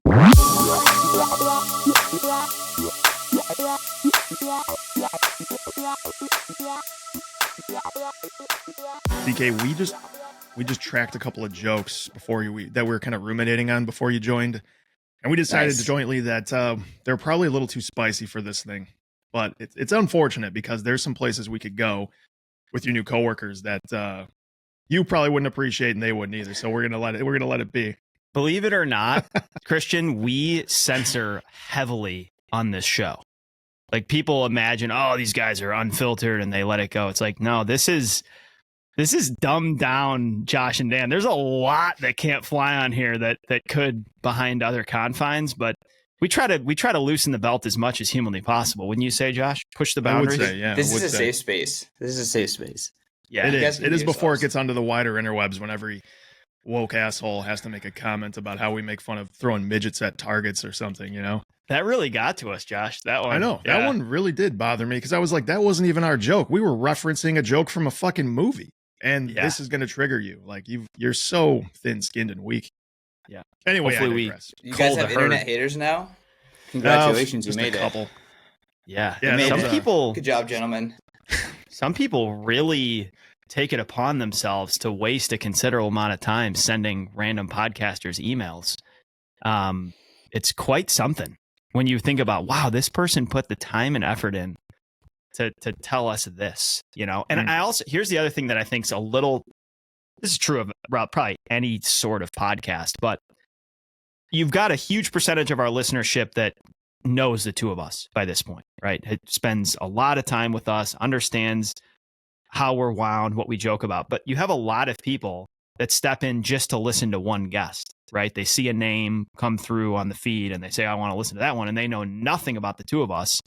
DK, we just tracked a couple of jokes before that we were kind of ruminating on before you joined, and we decided jointly that they're probably a little too spicy for this thing. But it's unfortunate because there's some places we could go with your new coworkers that you probably wouldn't appreciate and they wouldn't either. So we're gonna let it be. Believe it or not, Christian, we censor heavily on this show. Like, people imagine, oh, these guys are unfiltered and they let it go. It's like, no, this is dumbed down Josh and Dan. There's a lot that can't fly on here that could behind other confines, but we try to loosen the belt as much as humanly possible. Wouldn't you say, Josh? Push the boundaries. I would say, yeah. This is a safe space. This is a safe space. Yeah, it is. It is before it gets onto the wider interwebs when every woke asshole has to make a comment about how we make fun of throwing midgets at targets or something, you know? That really got to us, Josh. That one. I know. Yeah. That one really did bother me because I was like, that wasn't even our joke. We were referencing a joke from a fucking movie. And this is going to trigger you. Like, you're so thin-skinned and weak. Yeah. Anyway, you guys have internet haters now? Congratulations, you made it. Yeah. Some people. Good job, gentlemen. Some people really take it upon themselves to waste a considerable amount of time sending random podcasters emails. It's quite something when you think about, wow, this person put the time and effort in to tell us this, you know? And I also, here's the other thing that I think is this is true of probably any sort of podcast, but you've got a huge percentage of our listenership that knows the two of us by this point, right? It spends a lot of time with us, understands how we're wound, what we joke about. But you have a lot of people that step in just to listen to one guest, right? They see a name come through on the feed and they say, I want to listen to that one. And they know nothing about the two of us.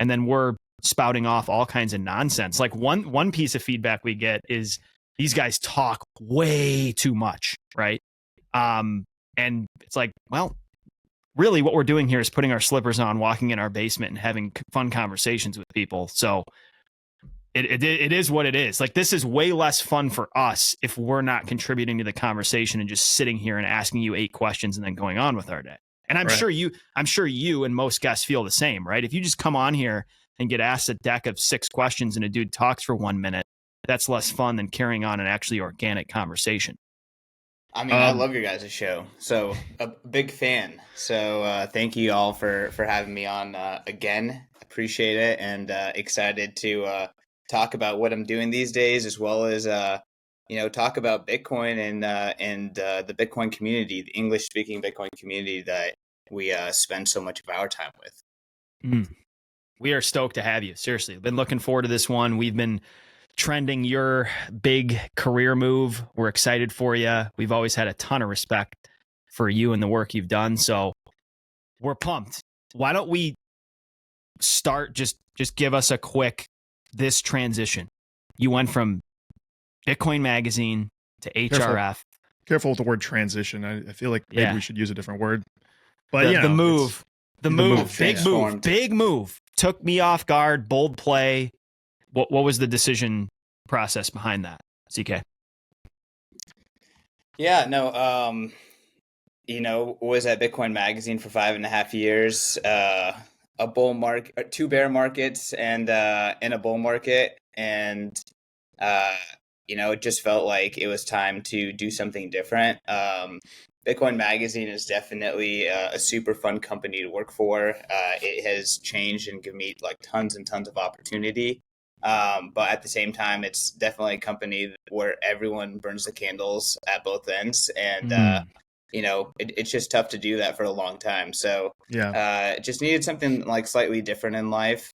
And then we're spouting off all kinds of nonsense. Like one piece of feedback we get is these guys talk way too much, right? And it's like, well, really what we're doing here is putting our slippers on, walking in our basement and having fun conversations with people. So it is what it is. Like, this is way less fun for us if we're not contributing to the conversation and just sitting here and asking you 8 questions and then going on with our day. And I'm sure you and most guests feel the same, right? If you just come on here and get asked a deck of 6 questions and a dude talks for 1 minute, that's less fun than carrying on an actually organic conversation. I mean, I love your guys' show. So a big fan. So thank you all for having me on again. Appreciate it. And excited to talk about what I'm doing these days, as well as, talk about Bitcoin and the Bitcoin community, the English speaking Bitcoin community that we spend so much of our time with. We are stoked to have you. Seriously, been looking forward to this one. We've been trending your big career move. We're excited for you. We've always had a ton of respect for you and the work you've done. So we're pumped. Why don't we start, just give us a quick, this transition. You went from Bitcoin Magazine to HRF. Careful with the word transition. I feel like maybe we should use a different word. But the move. Big move. Took me off guard, bold play. What was the decision process behind that, CK? Yeah, no, was at Bitcoin Magazine for 5.5 years, a bull market, 2 bear markets and a bull market. And, it just felt like it was time to do something different. Bitcoin Magazine is definitely a super fun company to work for. It has changed and given me like tons and tons of opportunity. But at the same time, it's definitely a company where everyone burns the candles at both ends. And, it's just tough to do that for a long time. So just needed something like slightly different in life.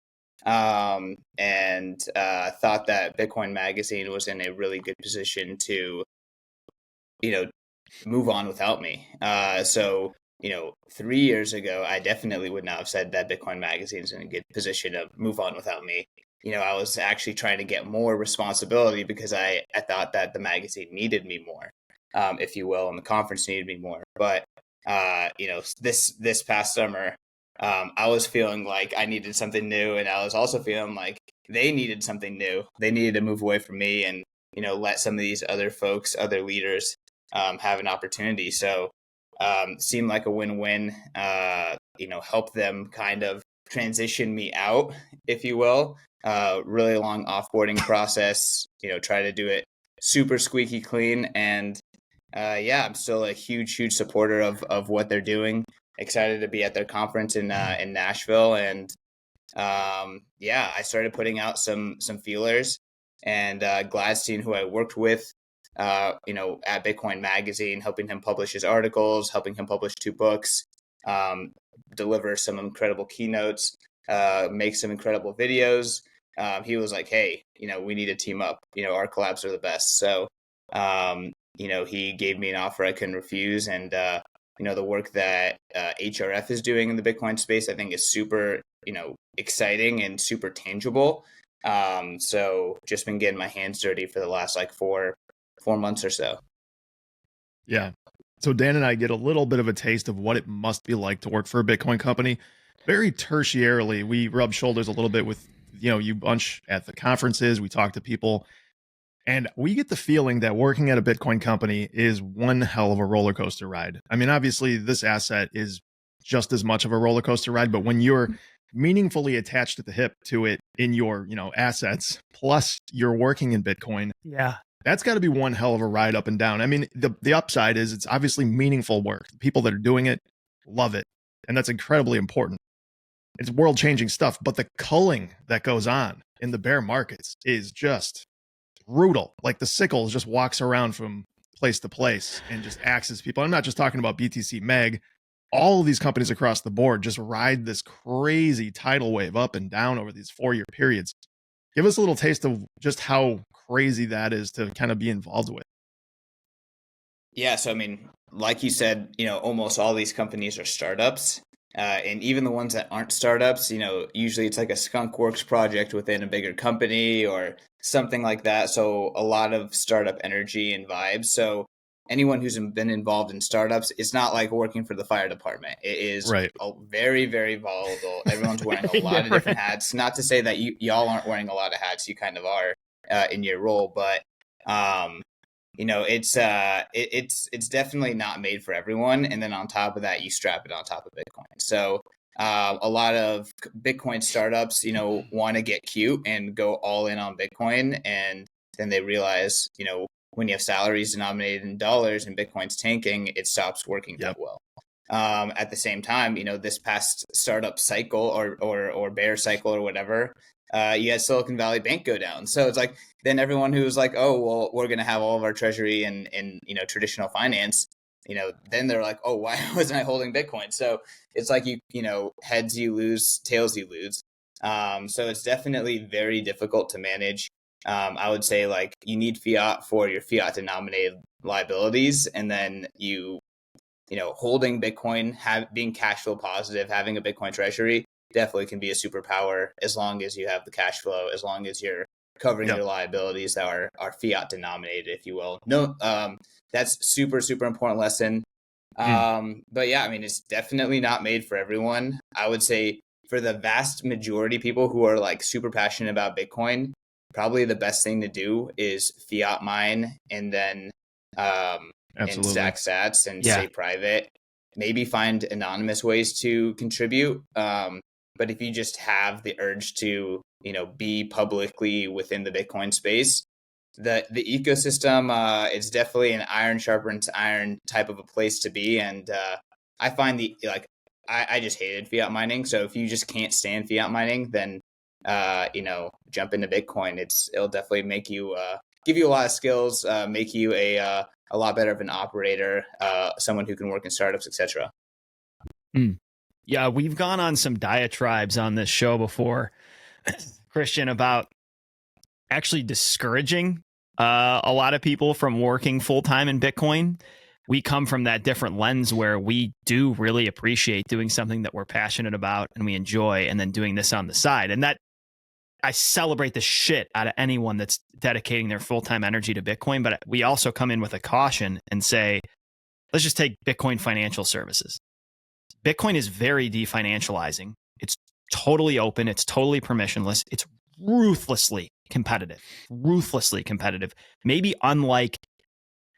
And thought that Bitcoin Magazine was in a really good position to, move on without me. So 3 years ago, I definitely would not have said that Bitcoin Magazine is in a good position to move on without me. I was actually trying to get more responsibility because I thought that the magazine needed me more, if you will, and the conference needed me more. But, this past summer, I was feeling like I needed something new. And I was also feeling like they needed something new. They needed to move away from me and, let some of these other folks, other leaders, have an opportunity. So seemed like a win-win. Help them kind of transition me out, if you will. Really long offboarding process. Try to do it super squeaky clean, and I'm still a huge supporter of what they're doing. Excited to be at their conference in Nashville, and I started putting out some feelers, and Gladstein, who I worked with, at Bitcoin Magazine, helping him publish his articles, helping him publish 2 books, deliver some incredible keynotes, make some incredible videos. He was like, hey, we need to team up. Our collabs are the best. So, he gave me an offer I couldn't refuse. And, the work that HRF is doing in the Bitcoin space, I think is super, exciting and super tangible. So just been getting my hands dirty for the last like 4 months or so. Yeah. So Dan and I get a little bit of a taste of what it must be like to work for a Bitcoin company. Very tertiarily, we rub shoulders a little bit with, you bunch at the conferences. We talk to people, and we get the feeling that working at a Bitcoin company is one hell of a roller coaster ride. I mean, obviously this asset is just as much of a roller coaster ride, but when you're meaningfully attached at the hip to it in your, assets, plus you're working in Bitcoin, that's got to be one hell of a ride up and down. I mean, the upside is it's obviously meaningful work. The people that are doing it love it, and that's incredibly important. It's world-changing stuff, but the culling that goes on in the bear markets is just brutal. Like the sickle just walks around from place to place and just axes people. I'm not just talking about BTC Meg. All of these companies across the board just ride this crazy tidal wave up and down over these 4-year periods. Give us a little taste of just how crazy that is to kind of be involved with. Yeah. So, I mean, like you said, almost all these companies are startups. And even the ones that aren't startups, usually it's like a skunk works project within a bigger company or something like that. So a lot of startup energy and vibes. So anyone who's been involved in startups, it's not like working for the fire department. It is very, very volatile. Everyone's wearing a lot of different hats. Not to say that y'all aren't wearing a lot of hats. You kind of are in your role, but it's definitely not made for everyone. And then on top of that, you strap it on top of Bitcoin. So a lot of Bitcoin startups, want to get cute and go all in on Bitcoin. And then they realize, when you have salaries denominated in dollars and Bitcoin's tanking, it stops working that well. At the same time, this past startup cycle or bear cycle or whatever, you had Silicon Valley Bank go down. So it's like, then everyone who was like, oh, well, we're going to have all of our treasury in traditional finance, then they're like, oh, why wasn't I holding Bitcoin? So it's like, heads you lose, tails you lose. So it's definitely very difficult to manage. I would say like you need fiat for your fiat denominated liabilities. And then holding Bitcoin, being cash flow positive, having a Bitcoin treasury definitely can be a superpower as long as you have the cash flow, as long as you're covering your liabilities that are fiat denominated, if you will. No, that's super important lesson. But yeah, I mean, it's definitely not made for everyone. I would say for the vast majority of people who are like super passionate about Bitcoin, probably the best thing to do is fiat mine and then and stack sats and stay private. Maybe find anonymous ways to contribute. But if you just have the urge to, be publicly within the Bitcoin space, the ecosystem, it's definitely an iron sharpens iron type of a place to be. And I find I just hated fiat mining. So if you just can't stand fiat mining, then, jump into Bitcoin. It'll definitely make you, give you a lot of skills, make you a lot better of an operator, someone who can work in startups, etc. Yeah, we've gone on some diatribes on this show before, Christian, about actually discouraging a lot of people from working full-time in Bitcoin. We come from that different lens where we do really appreciate doing something that we're passionate about and we enjoy, and then doing this on the side. And that I celebrate the shit out of anyone that's dedicating their full-time energy to Bitcoin. But we also come in with a caution and say, let's just take Bitcoin financial services. Bitcoin is very definancializing. It's totally open. It's totally permissionless. It's ruthlessly competitive. Maybe unlike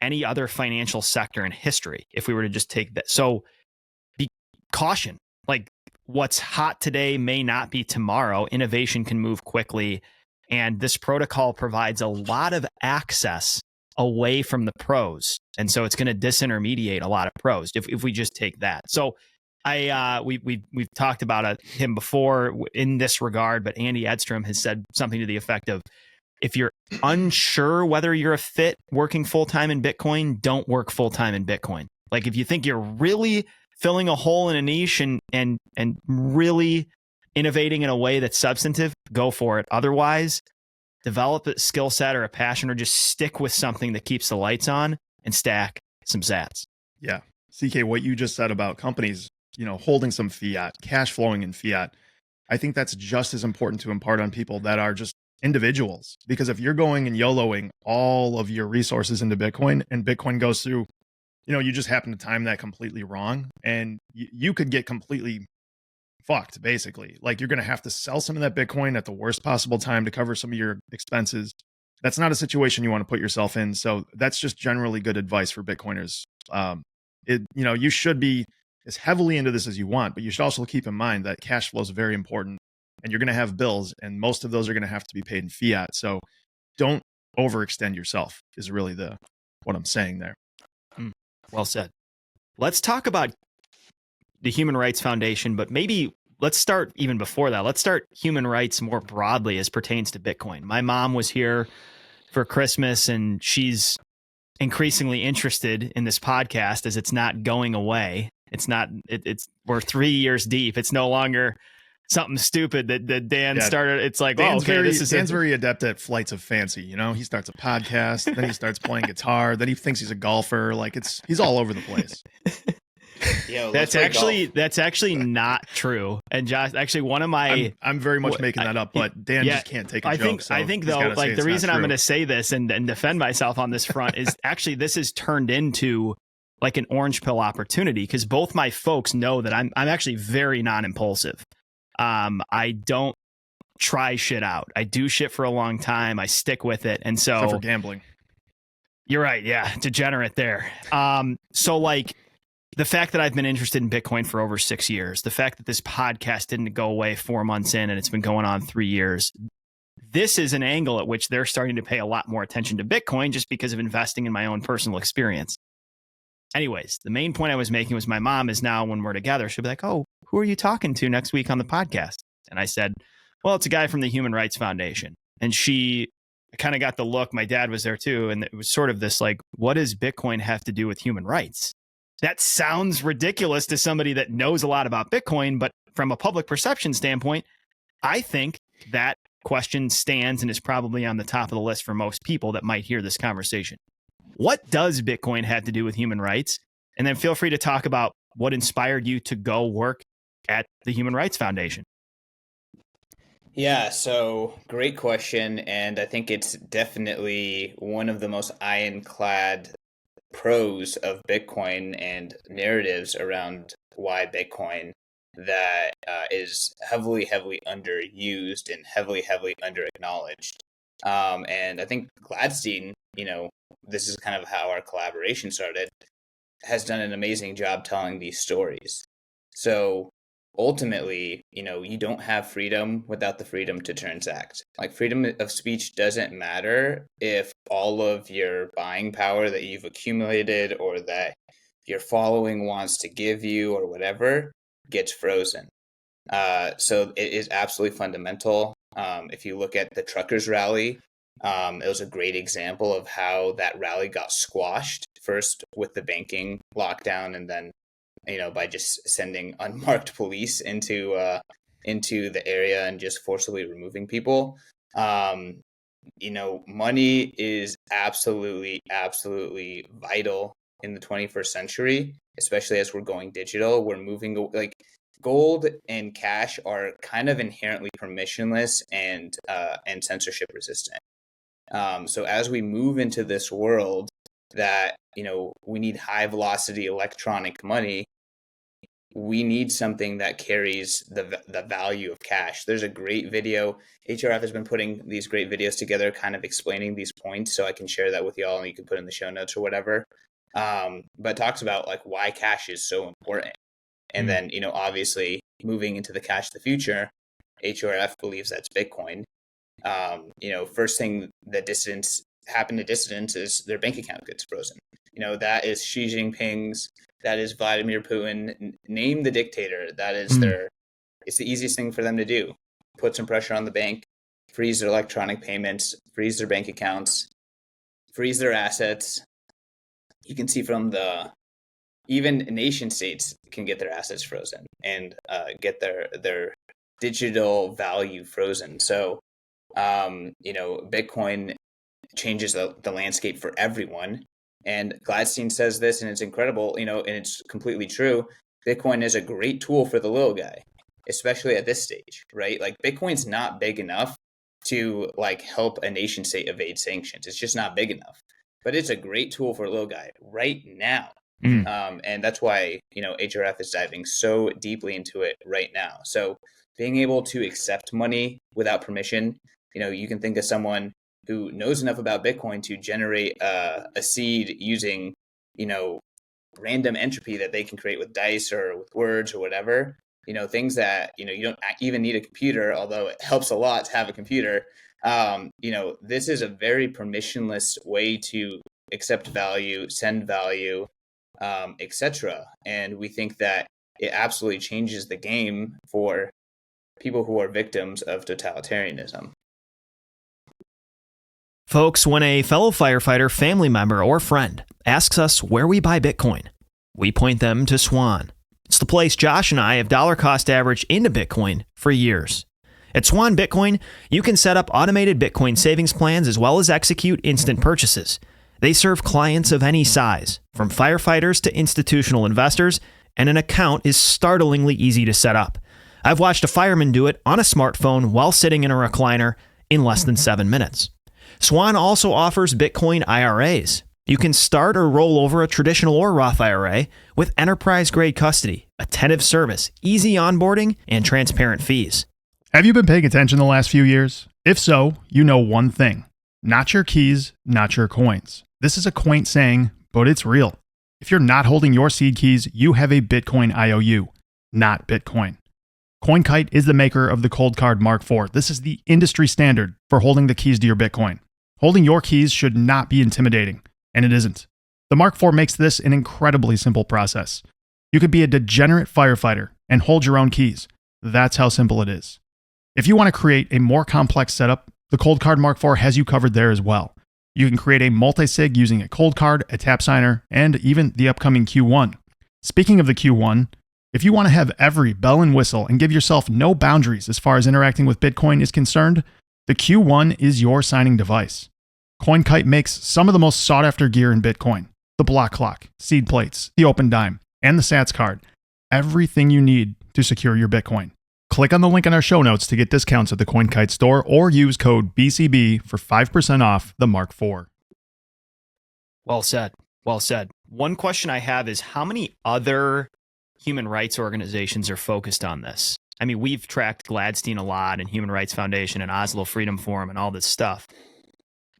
any other financial sector in history if we were to just take that. So be caution. Like what's hot today may not be tomorrow. Innovation can move quickly. And this protocol provides a lot of access away from the pros. And so it's going to disintermediate a lot of pros if we just take that. So we've talked about him before in this regard, but Andy Edstrom has said something to the effect of, if you're unsure whether you're a fit working full-time in Bitcoin, don't work full-time in Bitcoin. Like if you think you're really filling a hole in a niche and really innovating in a way that's substantive, go for it. Otherwise, develop a skill set or a passion, or just stick with something that keeps the lights on and stack some sats. Yeah. CK, what you just said about companies, holding some fiat, cash flowing in fiat, I think that's just as important to impart on people that are just individuals. Because if you're going and YOLOing all of your resources into Bitcoin and Bitcoin goes through, you just happen to time that completely wrong, and you could get completely fucked, basically. Like you're going to have to sell some of that Bitcoin at the worst possible time to cover some of your expenses. That's not a situation you want to put yourself in. So that's just generally good advice for Bitcoiners. You should be as heavily into this as you want, but you should also keep in mind that cash flow is very important, and you're going to have bills, and most of those are going to have to be paid in fiat. So don't overextend yourself is really what I'm saying there. Well said. Let's talk about the Human Rights Foundation, but maybe let's start even before that. Let's start human rights more broadly as pertains to Bitcoin. My mom was here for Christmas, and she's increasingly interested in this podcast as it's not going away. We're 3 years deep. It's no longer something stupid that Dan started. It's like, Dan's very adept at flights of fancy. He starts a podcast, then he starts playing guitar, then he thinks he's a golfer. Like he's all over the place. Yo, that's actually not true. And Josh, actually, one of my I'm very much making that up, but Dan just can't take a joke. I think though, like the reason I'm going to say this and defend myself on this front is actually this has turned into like an orange pill opportunity, because both my folks know that I'm actually very non-impulsive. I don't try shit out. I do shit for a long time. I stick with it, and so except for gambling. You're right. Yeah, degenerate there. So like, the fact that I've been interested in Bitcoin for over 6 years, the fact that this podcast didn't go away 4 months in and it's been going on 3 years, this is an angle at which they're starting to pay a lot more attention to Bitcoin just because of investing in my own personal experience. Anyways, the main point I was making was my mom is now, when we're together, she'll be like, oh, who are you talking to next week on the podcast? And I said, well, it's a guy from the Human Rights Foundation. And she kind of got the look. My dad was there too. And it was sort of this like, what does Bitcoin have to do with human rights? That sounds ridiculous to somebody that knows a lot about Bitcoin, but from a public perception standpoint, I think that question stands and is probably on the top of the list for most people that might hear this conversation. What does Bitcoin have to do with human rights? And then feel free to talk about what inspired you to go work at the Human Rights Foundation. Yeah, so great question. And I think it's definitely one of the most ironclad pros of Bitcoin and narratives around why Bitcoin that is heavily underused and heavily under acknowledged. And I think Gladstein, this is kind of how our collaboration started, has done an amazing job telling these stories. So ultimately, you don't have freedom without the freedom to transact. Like, freedom of speech doesn't matter if all of your buying power that you've accumulated or that your following wants to give you or whatever gets frozen. So it is absolutely fundamental. If you look at the truckers rally, it was a great example of how that rally got squashed, first with the banking lockdown, and then by just sending unmarked police into the area and just forcibly removing people. Money is absolutely vital in the 21st century, especially as we're going digital. We're moving, like, gold and cash are kind of inherently permissionless and censorship resistant. So as we move into this world that, we need high velocity electronic money, we need something that carries the value of cash. There's a great video. HRF has been putting these great videos together, kind of explaining these points. So I can share that with y'all, and you can put in the show notes or whatever. But it talks about like why cash is so important. And then, obviously moving into the cash of the future, HRF believes that's Bitcoin. First thing that happened to dissidents is their bank account gets frozen. That is Xi Jinping's, that is Vladimir Putin, name the dictator. That is it's the easiest thing for them to do. Put some pressure on the bank, freeze their electronic payments, freeze their bank accounts, freeze their assets. You can see from even nation states can get their assets frozen and get their digital value frozen. So, Bitcoin changes the landscape for everyone. And Gladstein says this, and it's incredible, and it's completely true. Bitcoin is a great tool for the little guy, especially at this stage, right? Like Bitcoin's not big enough to like help a nation state evade sanctions. It's just not big enough, but it's a great tool for a little guy right now. And that's why, HRF is diving so deeply into it right now. So being able to accept money without permission, you can think of someone who knows enough about Bitcoin to generate a seed using, random entropy that they can create with dice or with words or whatever, things that, you don't even need a computer, although it helps a lot to have a computer. This is a very permissionless way to accept value, send value, etc. And we think that it absolutely changes the game for people who are victims of totalitarianism. Folks, when a fellow firefighter, family member, or friend asks us where we buy Bitcoin, we point them to Swan. It's the place Josh and I have dollar cost averaged into Bitcoin for years. At Swan Bitcoin, you can set up automated Bitcoin savings plans as well as execute instant purchases. They serve clients of any size, from firefighters to institutional investors, and an account is startlingly easy to set up. I've watched a fireman do it on a smartphone while sitting in a recliner in less than 7 minutes. Swan also offers Bitcoin IRAs. You can start or roll over a traditional or Roth IRA with enterprise-grade custody, attentive service, easy onboarding, and transparent fees. Have you been paying attention the last few years? If so, you know one thing. Not your keys, not your coins. This is a quaint saying, but it's real. If you're not holding your seed keys, you have a Bitcoin IOU, not Bitcoin. CoinKite is the maker of the Cold Card Mark IV. This is the industry standard for holding the keys to your Bitcoin. Holding your keys should not be intimidating, and it isn't. The Mark IV makes this an incredibly simple process. You could be a degenerate firefighter and hold your own keys. That's how simple it is. If you want to create a more complex setup, the Cold Card Mark IV has you covered there as well. You can create a multi-sig using a cold card, a tap signer, and even the upcoming Q1. Speaking of the Q1, if you want to have every bell and whistle and give yourself no boundaries as far as interacting with Bitcoin is concerned, the Q1 is your signing device. CoinKite makes some of the most sought-after gear in Bitcoin. The block clock, seed plates, the open dime, and the Sats card. Everything you need to secure your Bitcoin. Click on the link in our show notes to get discounts at the CoinKite store or use code BCB for 5% off the Mark IV. Well said. Well said. One question I have is how many other human rights organizations are focused on this? I mean, we've tracked Gladstein a lot and Human Rights Foundation and Oslo Freedom Forum and all this stuff.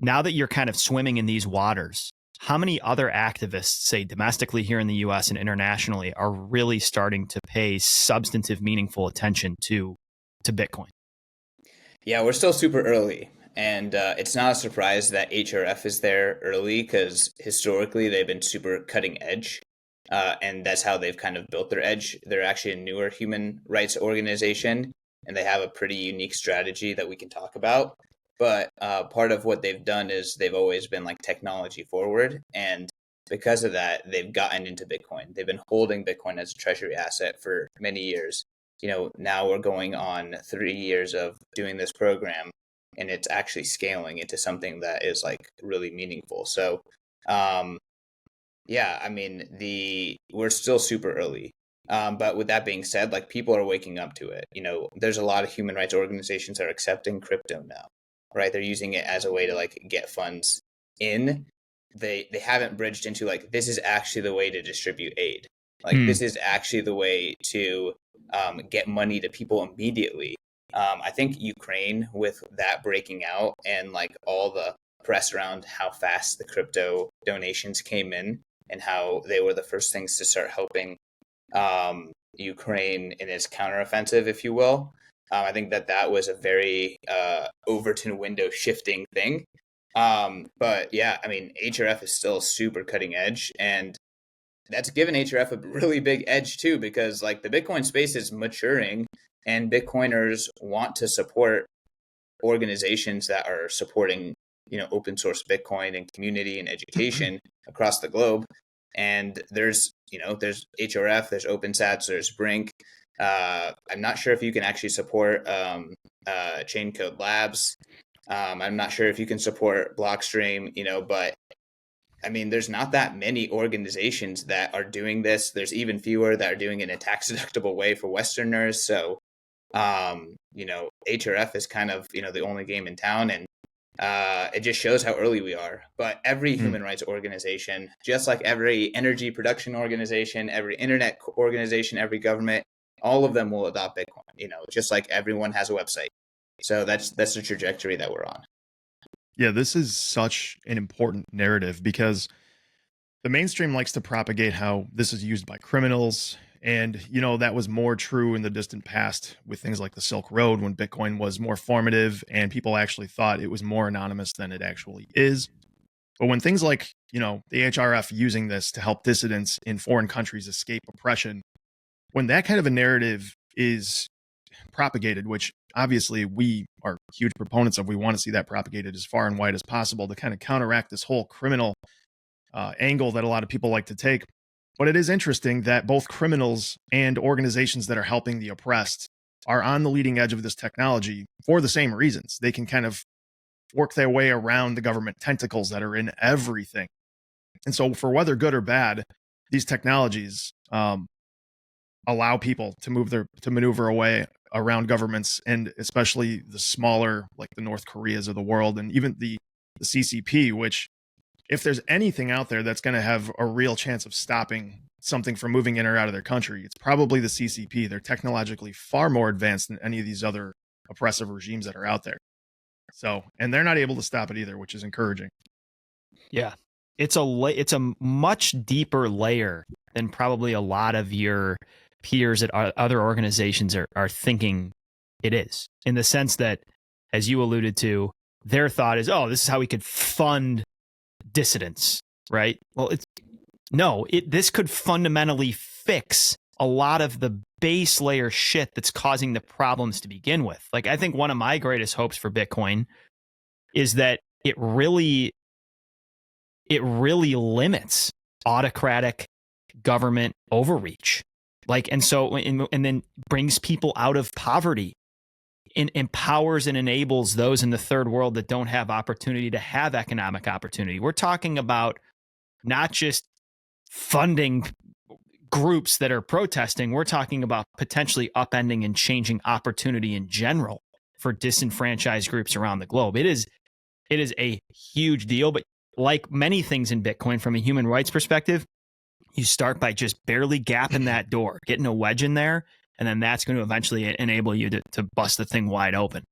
Now that you're kind of swimming in these waters, how many other activists, say domestically here in the US and internationally, are really starting to pay substantive, meaningful attention to Bitcoin? Yeah, we're still super early. And it's not a surprise that HRF is there early because historically they've been super cutting edge. And that's how they've kind of built their edge. They're actually a newer human rights organization, and they have a pretty unique strategy that we can talk about. But part of what they've done is they've always been like technology forward. And because of that, they've gotten into Bitcoin. They've been holding Bitcoin as a treasury asset for many years. Now we're going on 3 years of doing this program, and it's actually scaling into something that is like really meaningful. So, yeah, I mean, we're still super early. But with that being said, like people are waking up to it. There's a lot of human rights organizations that are accepting crypto now, right? They're using it as a way to like get funds in. They haven't bridged into like, this is actually the way to distribute aid. Like this is actually the way to get money to people immediately. I think Ukraine, with that breaking out and like all the press around how fast the crypto donations came in and how they were the first things to start helping Ukraine in its counteroffensive, if you will. I think that was a very Overton window shifting thing. But yeah, I mean, HRF is still super cutting edge, and that's given HRF a really big edge too, because like the Bitcoin space is maturing, and Bitcoiners want to support organizations that are supporting, open source Bitcoin and community and education across the globe. And there's HRF, there's OpenSats, there's Brink. I'm not sure if you can actually support Chain Code Labs. I'm not sure if you can support Blockstream, but I mean, there's not that many organizations that are doing this. There's even fewer that are doing it in a tax deductible way for Westerners. So, HRF is kind of, the only game in town, and it just shows how early we are. But every human rights organization, just like every energy production organization, every internet organization, every government, all of them will adopt Bitcoin, just like everyone has a website. So that's the trajectory that we're on. Yeah, this is such an important narrative because the mainstream likes to propagate how this is used by criminals. And, that was more true in the distant past with things like the Silk Road, when Bitcoin was more formative and people actually thought it was more anonymous than it actually is. But when things like, the HRF using this to help dissidents in foreign countries escape oppression, when that kind of a narrative is propagated, which obviously we are huge proponents of, we want to see that propagated as far and wide as possible to kind of counteract this whole criminal angle that a lot of people like to take. But it is interesting that both criminals and organizations that are helping the oppressed are on the leading edge of this technology for the same reasons. They can kind of work their way around the government tentacles that are in everything. And so for whether good or bad, these technologies allow people to maneuver away around governments, and especially the smaller, like the North Koreas of the world, and even the CCP, which, if there's anything out there that's going to have a real chance of stopping something from moving in or out of their country, it's probably the CCP. They're technologically far more advanced than any of these other oppressive regimes that are out there. So, and they're not able to stop it either, which is encouraging. Yeah. It's a much deeper layer than probably a lot of your peers at other organizations are thinking it is, in the sense that, as you alluded to, their thought is, oh, this is how we could fund dissidents, right? Well, this could fundamentally fix a lot of the base layer shit that's causing the problems to begin with. Like, I think one of my greatest hopes for Bitcoin is that it really limits autocratic government overreach. Like, and then brings people out of poverty, and empowers and enables those in the third world that don't have opportunity to have economic opportunity. We're talking about not just funding groups that are protesting. We're talking about potentially upending and changing opportunity in general for disenfranchised groups around the globe. It is a huge deal, but like many things in Bitcoin, from a human rights perspective, you start by just barely gapping that door, getting a wedge in there, and then that's going to eventually enable you to bust the thing wide open.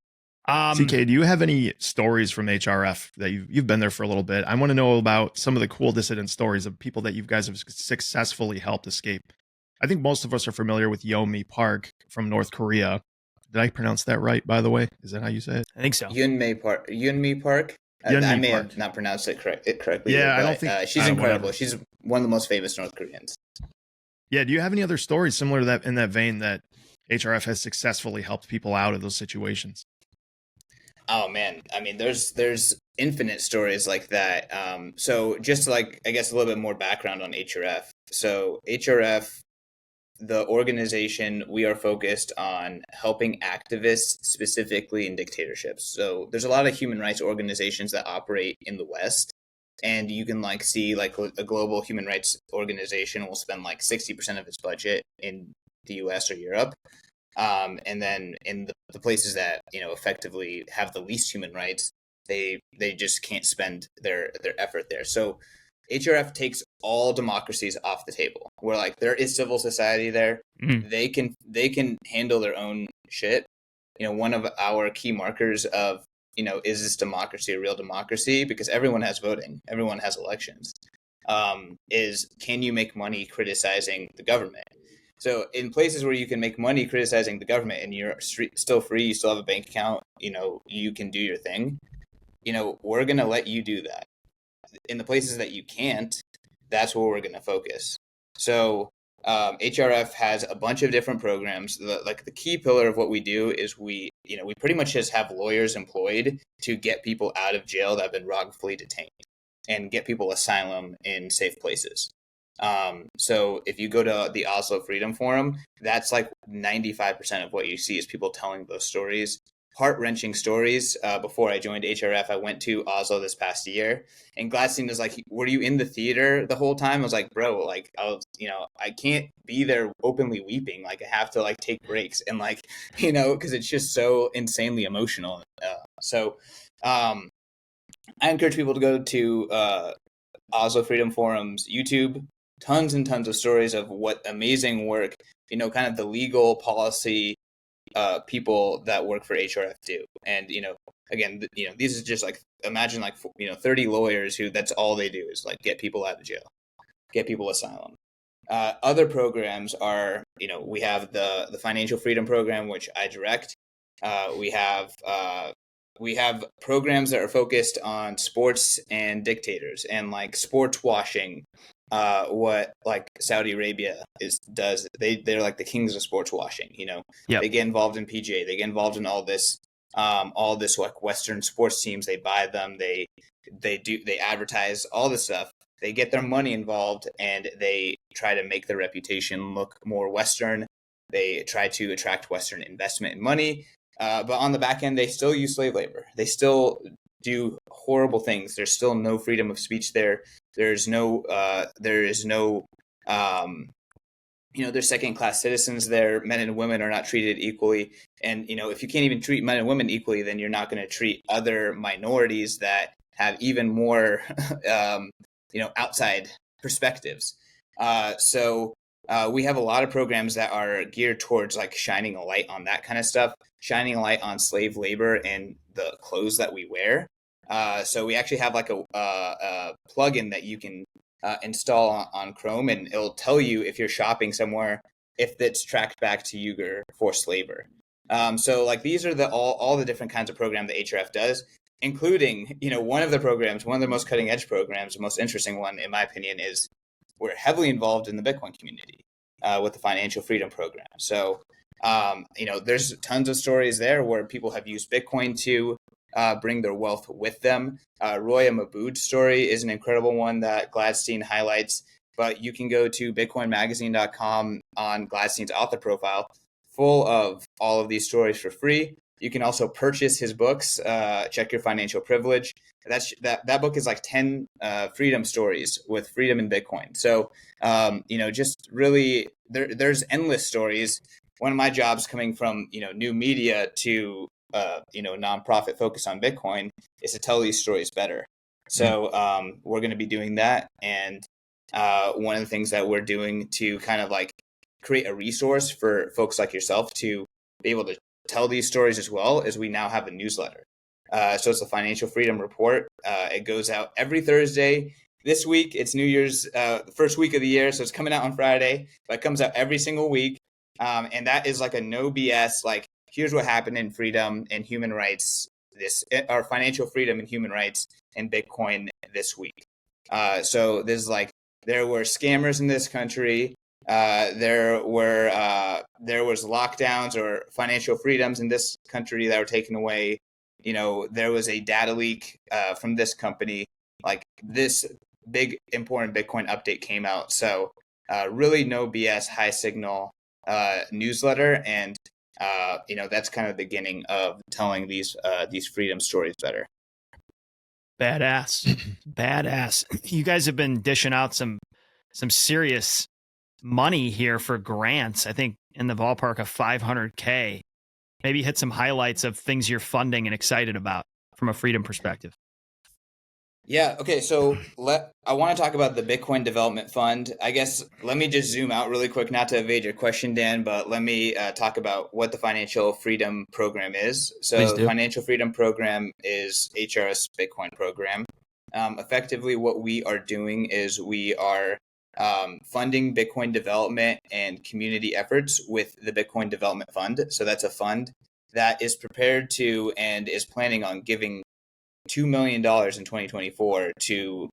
CK, do you have any stories from HRF that you've been there for a little bit? I want to know about some of the cool dissident stories of people that you guys have successfully helped escape. I think most of us are familiar with Yeonmi Park from North Korea. Did I pronounce that right, by the way? Is that how you say it? I think so. Yunmei Park. I may have not pronounced it correctly. Yeah, but, I don't think she's incredible. Whatever. She's one of the most famous North Koreans. Yeah. Do you have any other stories similar to that, in that vein, that HRF has successfully helped people out of those situations? Oh man, I mean, there's infinite stories like that. So just like, I guess, a little bit more background on HRF. So HRF, the organization, we are focused on helping activists specifically in dictatorships. So there's a lot of human rights organizations that operate in the West, and you can like see like a global human rights organization will spend like 60% of its budget in the US or Europe. And then in the places that, effectively have the least human rights, they just can't spend their effort there. So HRF takes all democracies off the table. Where like there is civil society there, they can handle their own shit. One of our key markers of is this democracy a real democracy? Because everyone has voting, everyone has elections. Is can you make money criticizing the government? So in places where you can make money criticizing the government and you're still free, you still have a bank account, you can do your thing, we're going to let you do that. In the places that you can't, that's where we're going to focus. So HRF has a bunch of different programs. The key pillar of what we do is we pretty much just have lawyers employed to get people out of jail that have been wrongfully detained and get people asylum in safe places. So if you go to the Oslo Freedom Forum, that's like 95% of what you see is people telling those stories, heart-wrenching stories. Before I joined HRF, I went to Oslo this past year, and Gladstein was like, "Were you in the theater the whole time?" I was like, "Bro, like I can't be there openly weeping. Like I have to like take breaks and like because it's just so insanely emotional." I encourage people to go to Oslo Freedom Forum's YouTube. Tons and tons of stories of what amazing work, kind of the legal policy people that work for HRF do. And, again, these is just like, imagine like, 30 lawyers who that's all they do is like get people out of jail, get people asylum. Other programs are, we have the Financial Freedom Program, which I direct. We have programs that are focused on sports and dictators and like sports washing. What like Saudi Arabia does. They're like the kings of sports washing. Yep. They get involved in PGA. They get involved in all this like Western sports teams. They buy them. They advertise all this stuff. They get their money involved and they try to make their reputation look more Western. They try to attract Western investment and money. But on the back end, they still use slave labor. They still do horrible things. There's still no freedom of speech there. There's there's second-class citizens there. Men and women are not treated equally. And, if you can't even treat men and women equally, then you're not going to treat other minorities that have even more, outside perspectives. So we have a lot of programs that are geared towards like shining a light on that kind of stuff, shining a light on slave labor and the clothes that we wear. So we actually have like a plugin that you can install on Chrome, and it'll tell you if you're shopping somewhere if it's tracked back to Uyghur forced labor. So like these are all the different kinds of programs that HRF does, including one of the most cutting edge programs, the most interesting one in my opinion is we're heavily involved in the Bitcoin community with the Financial Freedom Program. So there's tons of stories there where people have used Bitcoin to bring their wealth with them. Roya Maboud's story is an incredible one that Gladstein highlights, but you can go to bitcoinmagazine.com on Gladstein's author profile, full of all of these stories for free. You can also purchase his books, Check Your Financial Privilege. That book is like 10 freedom stories with freedom in Bitcoin. So, just really, there's endless stories. One of my jobs coming from, new media to nonprofit focus on Bitcoin is to tell these stories better. So we're going to be doing that. And one of the things that we're doing to kind of like create a resource for folks like yourself to be able to tell these stories as well is we now have a newsletter. So it's the Financial Freedom Report. It goes out every Thursday. This week, it's New Year's, the first week of the year. So it's coming out on Friday, but it comes out every single week. And that is like a no BS, like, here's what happened in freedom and human rights, our financial freedom and human rights and Bitcoin this week. So there's like, there were scammers in this country. There was lockdowns or financial freedoms in this country that were taken away. There was a data leak from this company. Like this big important Bitcoin update came out. So really no BS, high signal newsletter, and that's kind of the beginning of telling these freedom stories better. Badass. You guys have been dishing out some serious money here for grants. I think in the ballpark of $500K. Maybe hit some highlights of things you're funding and excited about from a freedom perspective. Yeah. Okay. So I want to talk about the Bitcoin Development Fund. I guess let me just zoom out really quick, not to evade your question, Dan, but let me talk about what the Financial Freedom Program is. Please So the do. Financial Freedom Program is HRS Bitcoin program. Effectively, what we are doing is we are funding Bitcoin development and community efforts with the Bitcoin Development Fund. So that's a fund that is prepared to and is planning on giving $2 million in 2024 to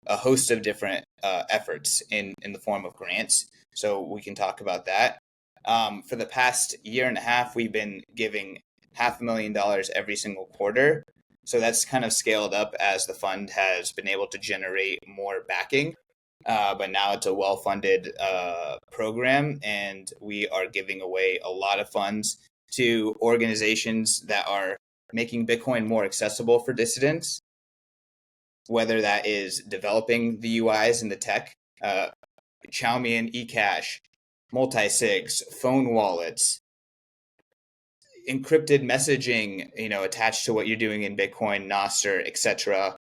a host of different efforts in the form of grants. So we can talk about that. For the past year and a half, we've been giving $500,000 every single quarter. So that's kind of scaled up as the fund has been able to generate more backing. But now it's a well-funded program, and we are giving away a lot of funds to organizations that are making Bitcoin more accessible for dissidents, whether that is developing the UIs and the tech, Xiaomi eCash, multi-sigs, phone wallets, encrypted messaging, attached to what you're doing in Bitcoin, NOSTR, etc.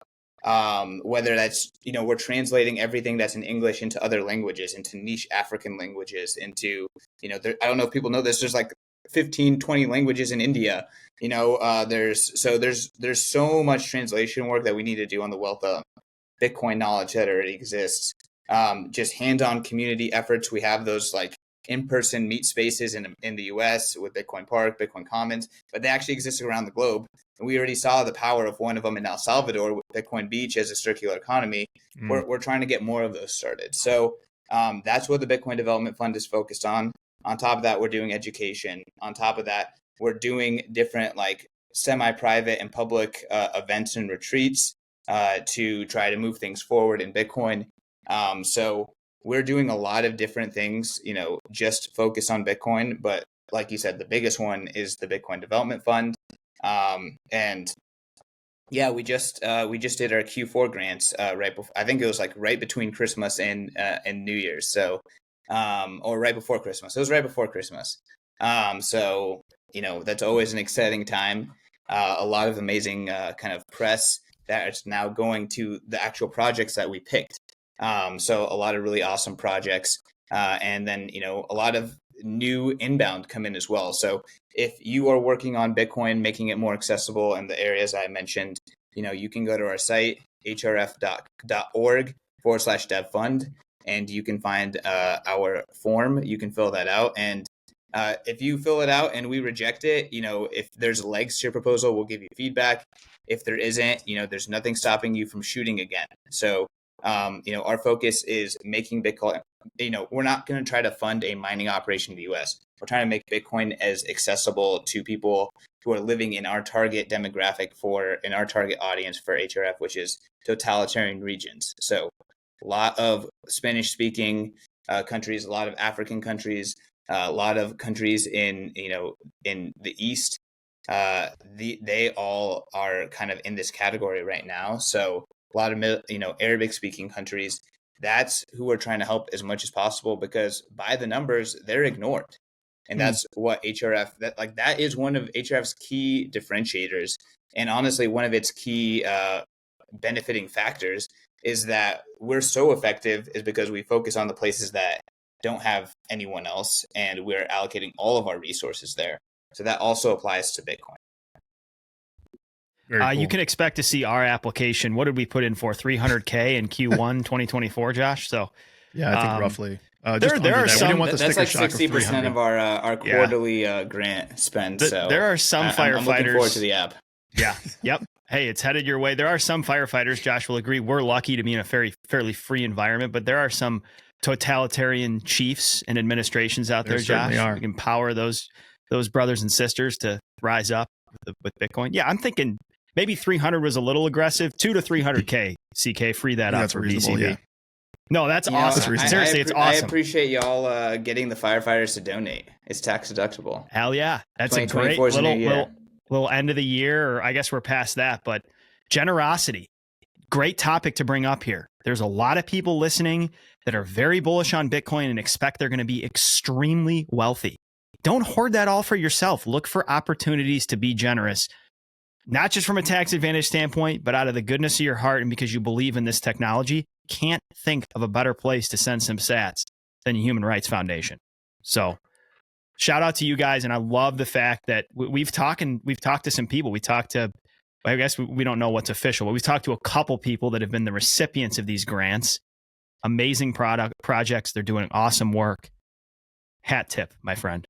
Whether that's, we're translating everything that's in English into other languages, into niche African languages, into, I don't know if people know this, there's like 15, 20 languages in India. There's so much translation work that we need to do on the wealth of Bitcoin knowledge that already exists. Just hands-on community efforts. We have those like in-person meet spaces in the US with Bitcoin Park, Bitcoin Commons, but they actually exist around the globe. And we already saw the power of one of them in El Salvador with Bitcoin Beach as a circular economy. We're trying to get more of those started. So that's what the Bitcoin Development Fund is focused on. On top of that, we're doing education. On top of that, we're doing different like semi-private and public events and retreats to try to move things forward in Bitcoin. So we're doing a lot of different things, just focus on Bitcoin. But like you said, the biggest one is the Bitcoin Development Fund. And yeah, we just did our Q4 grants right before. I think it was like right between Christmas and New Year's. So or right before Christmas. It was right before Christmas. So that's always an exciting time. A lot of amazing kind of press that is now going to the actual projects that we picked. So a lot of really awesome projects, and then a lot of new inbound come in as well. So if you are working on Bitcoin, making it more accessible in the areas I mentioned, you can go to our site hrf.org/devfund, and you can find our form. You can fill that out, and if you fill it out and we reject it, if there's legs to your proposal, we'll give you feedback. If there isn't, there's nothing stopping you from shooting again. So our focus is making Bitcoin. We're not going to try to fund a mining operation in the US. We're trying to make Bitcoin as accessible to people who are living in our target demographic in our target audience for HRF, which is totalitarian regions. So a lot of Spanish speaking countries, a lot of African countries, a lot of countries in the East. They all are kind of in this category right now. So a lot of Arabic speaking countries, that's who we're trying to help as much as possible, because by the numbers they're ignored. And that's what HRF, that is one of HRF's key differentiators, and honestly one of its key benefiting factors is that we're so effective is because we focus on the places that don't have anyone else, and we're allocating all of our resources there. So that also applies to Bitcoin. Very cool. You can expect to see our application. What did we put in for 300K in Q1 2024, Josh? So yeah, I think roughly. There are some. That's like 60% of our quarterly grant spend. So there are some firefighters. I'm looking forward to the app. Yeah. Yep. Hey, it's headed your way. There are some firefighters. Josh will agree. We're lucky to be in a fairly free environment, but there are some totalitarian chiefs and administrations out there, Josh. Are. We can empower those brothers and sisters to rise up with Bitcoin. Yeah, I'm thinking maybe 300 was a little aggressive. 200 to 300K. CK, free that up for BCB. Yeah. No, that's awesome. Seriously, it's awesome. I appreciate y'all getting the firefighters to donate. It's tax deductible. Hell yeah. That's a great little end of the year, or I guess we're past that, but generosity. Great topic to bring up here. There's a lot of people listening that are very bullish on Bitcoin and expect they're going to be extremely wealthy. Don't hoard that all for yourself. Look for opportunities to be generous. not just from a tax advantage standpoint, but out of the goodness of your heart and because you believe in this technology, can't think of a better place to send some sats than Human Rights Foundation. So shout out to you guys. And I love the fact that we've talked to some people. We talked to, I guess we don't know what's official, but we've talked to a couple people that have been the recipients of these grants. Amazing projects. They're doing awesome work. Hat tip, my friend.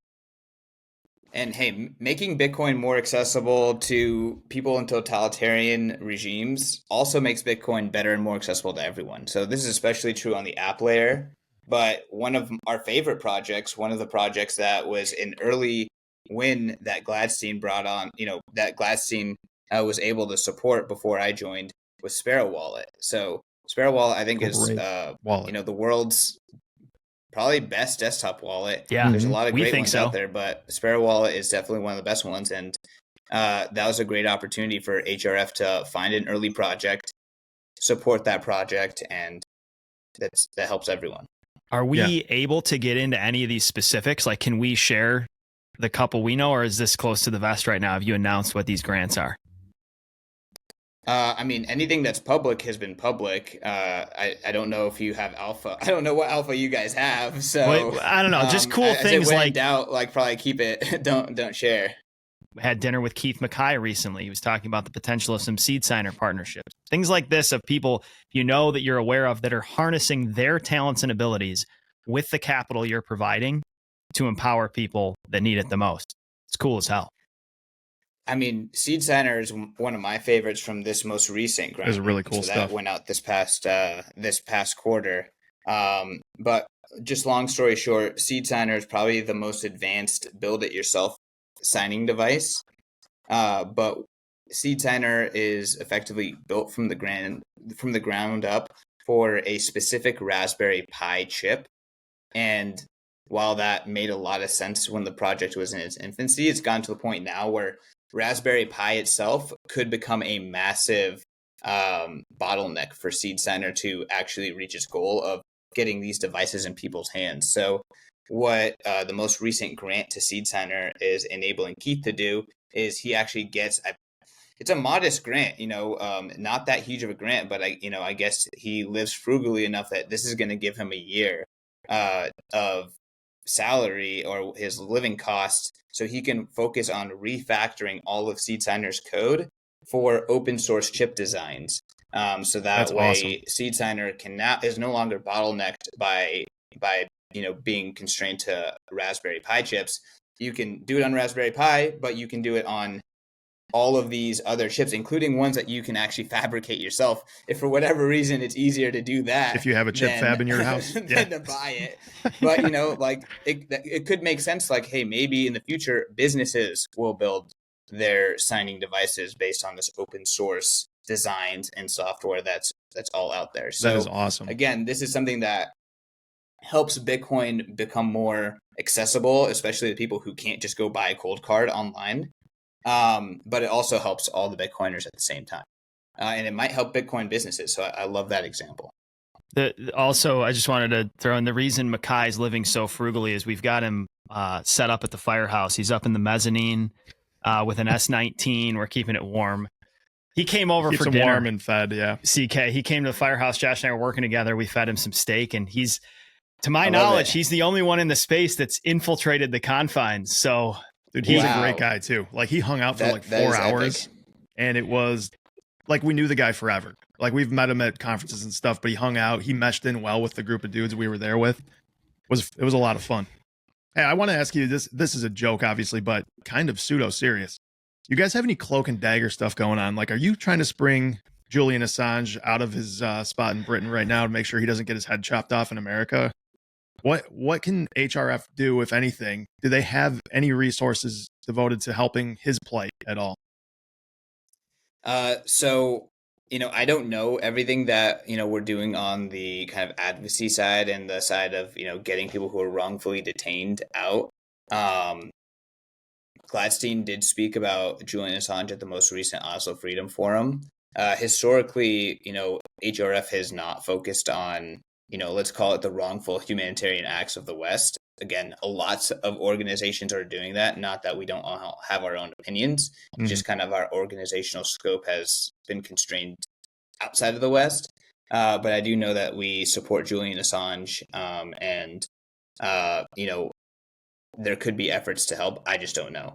And hey, making Bitcoin more accessible to people in totalitarian regimes also makes Bitcoin better and more accessible to everyone. So this is especially true on the app layer. But one of our favorite projects, one of the projects that was an early win that Gladstein brought on, that Gladstein was able to support before I joined, was Sparrow Wallet. So Sparrow Wallet, I think, is wallet. the world's probably best desktop wallet. Yeah, there's a lot of great ones so. out there, but Sparrow Wallet is definitely one of the best ones. And that was a great opportunity for HRF to find an early project, support that project, and that helps everyone. Are we able to get into any of these specifics? Like, can we share the couple we know, or is this close to the vest right now? Have you announced what these grants are? I mean, anything that's public has been public. I don't know if you have alpha. I don't know what alpha you guys have. So I don't know. Just cool things when like in doubt, like probably keep it. Don't share. Had dinner with Keith McKay recently. He was talking about the potential of some seed signer partnerships, things like this of people that you're aware of that are harnessing their talents and abilities with the capital you're providing to empower people that need it the most. It's cool as hell. I mean, Seed Signer is one of my favorites from this most recent grant. It was really cool stuff. That went out this past quarter. But just long story short, Seed Signer is probably the most advanced build-it-yourself signing device. But Seed Signer is effectively built from the ground up for a specific Raspberry Pi chip. And while that made a lot of sense when the project was in its infancy, it's gotten to the point now where Raspberry Pi itself could become a massive bottleneck for Seed Signer to actually reach its goal of getting these devices in people's hands. So what the most recent grant to Seed Signer is enabling Keith to do is he actually gets it's a modest grant, not that huge of a grant, but I guess he lives frugally enough that this is going to give him a year of salary or his living costs, so he can focus on refactoring all of Seed Signer's code for open source chip designs. So that's way awesome. Seed Signer is no longer bottlenecked by being constrained to Raspberry Pi chips. You can do it on Raspberry Pi, but you can do it on all of these other chips, including ones that you can actually fabricate yourself. If for whatever reason it's easier to do that, if you have a chip fab in your house, than to buy it. But it could make sense. Like, hey, maybe in the future businesses will build their signing devices based on this open source designs and software that's all out there. So that is awesome. Again, this is something that helps Bitcoin become more accessible, especially to people who can't just go buy a cold card online. But it also helps all the Bitcoiners at the same time. And it might help Bitcoin businesses. So I love that example. Also, I just wanted to throw in the reason Mackay's living so frugally is we've got him set up at the firehouse. He's up in the mezzanine with an S19. We're keeping it warm. He came over for dinner. Warm and fed, yeah. CK, he came to the firehouse. Josh and I were working together. We fed him some steak, and he's, to my knowledge, he's the only one in the space that's infiltrated the confines. So, dude, he's a great guy too. Like, he hung out for 4 hours, and it was like we knew the guy forever. Like, we've met him at conferences and stuff, but he hung out. He meshed in well with the group of dudes we were there with. It was a lot of fun. Hey, I want to ask you this. This is a joke, obviously, but kind of pseudo serious. You guys have any cloak and dagger stuff going on? Like, are you trying to spring Julian Assange out of his spot in Britain right now to make sure he doesn't get his head chopped off in America? What can HRF do, if anything? Do they have any resources devoted to helping his plight at all? So, I don't know everything that, we're doing on the kind of advocacy side and the side of, getting people who are wrongfully detained out. Gladstein did speak about Julian Assange at the most recent Oslo Freedom Forum. Historically, HRF has not focused on, let's call it the wrongful humanitarian acts of the West. again, lots of organizations are doing that. Not that we don't all have our own opinions, just kind of our organizational scope has been constrained outside of the West. But I do know that we support Julian Assange, and there could be efforts to help. I just don't know.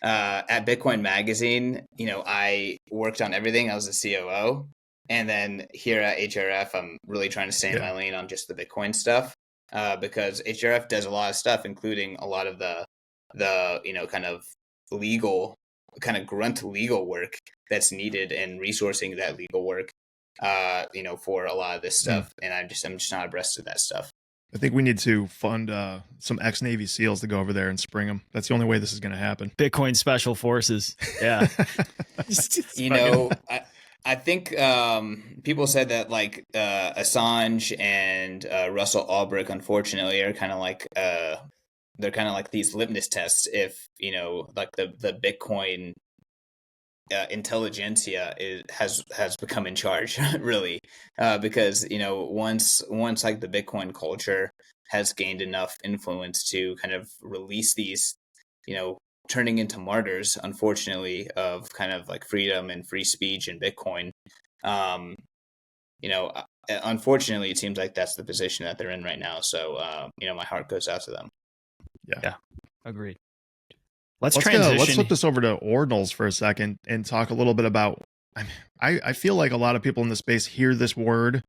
At Bitcoin Magazine, I worked on everything. I was the COO. And then here at HRF, I'm really trying to stay in my lane on just the Bitcoin stuff, because HRF does a lot of stuff, including a lot of the kind of legal, kind of grunt legal work that's needed and resourcing that legal work, for a lot of this stuff. And I'm just not abreast of that stuff. I think we need to fund some ex-Navy SEALs to go over there and spring them. That's the only way this is going to happen. Bitcoin Special Forces. Yeah. I think people said that like Assange and Russell Albrecht, unfortunately, are kind of like they're kind of like these litmus tests. If like the Bitcoin intelligentsia has become in charge, really, because once like the Bitcoin culture has gained enough influence to kind of release these, turning into martyrs, unfortunately, of kind of like freedom and free speech in Bitcoin. Unfortunately, it seems like that's the position that they're in right now. So, my heart goes out to them. Yeah. Agreed. Let's flip this over to Ordinals for a second and talk a little bit about, I feel like a lot of people in the space hear this word,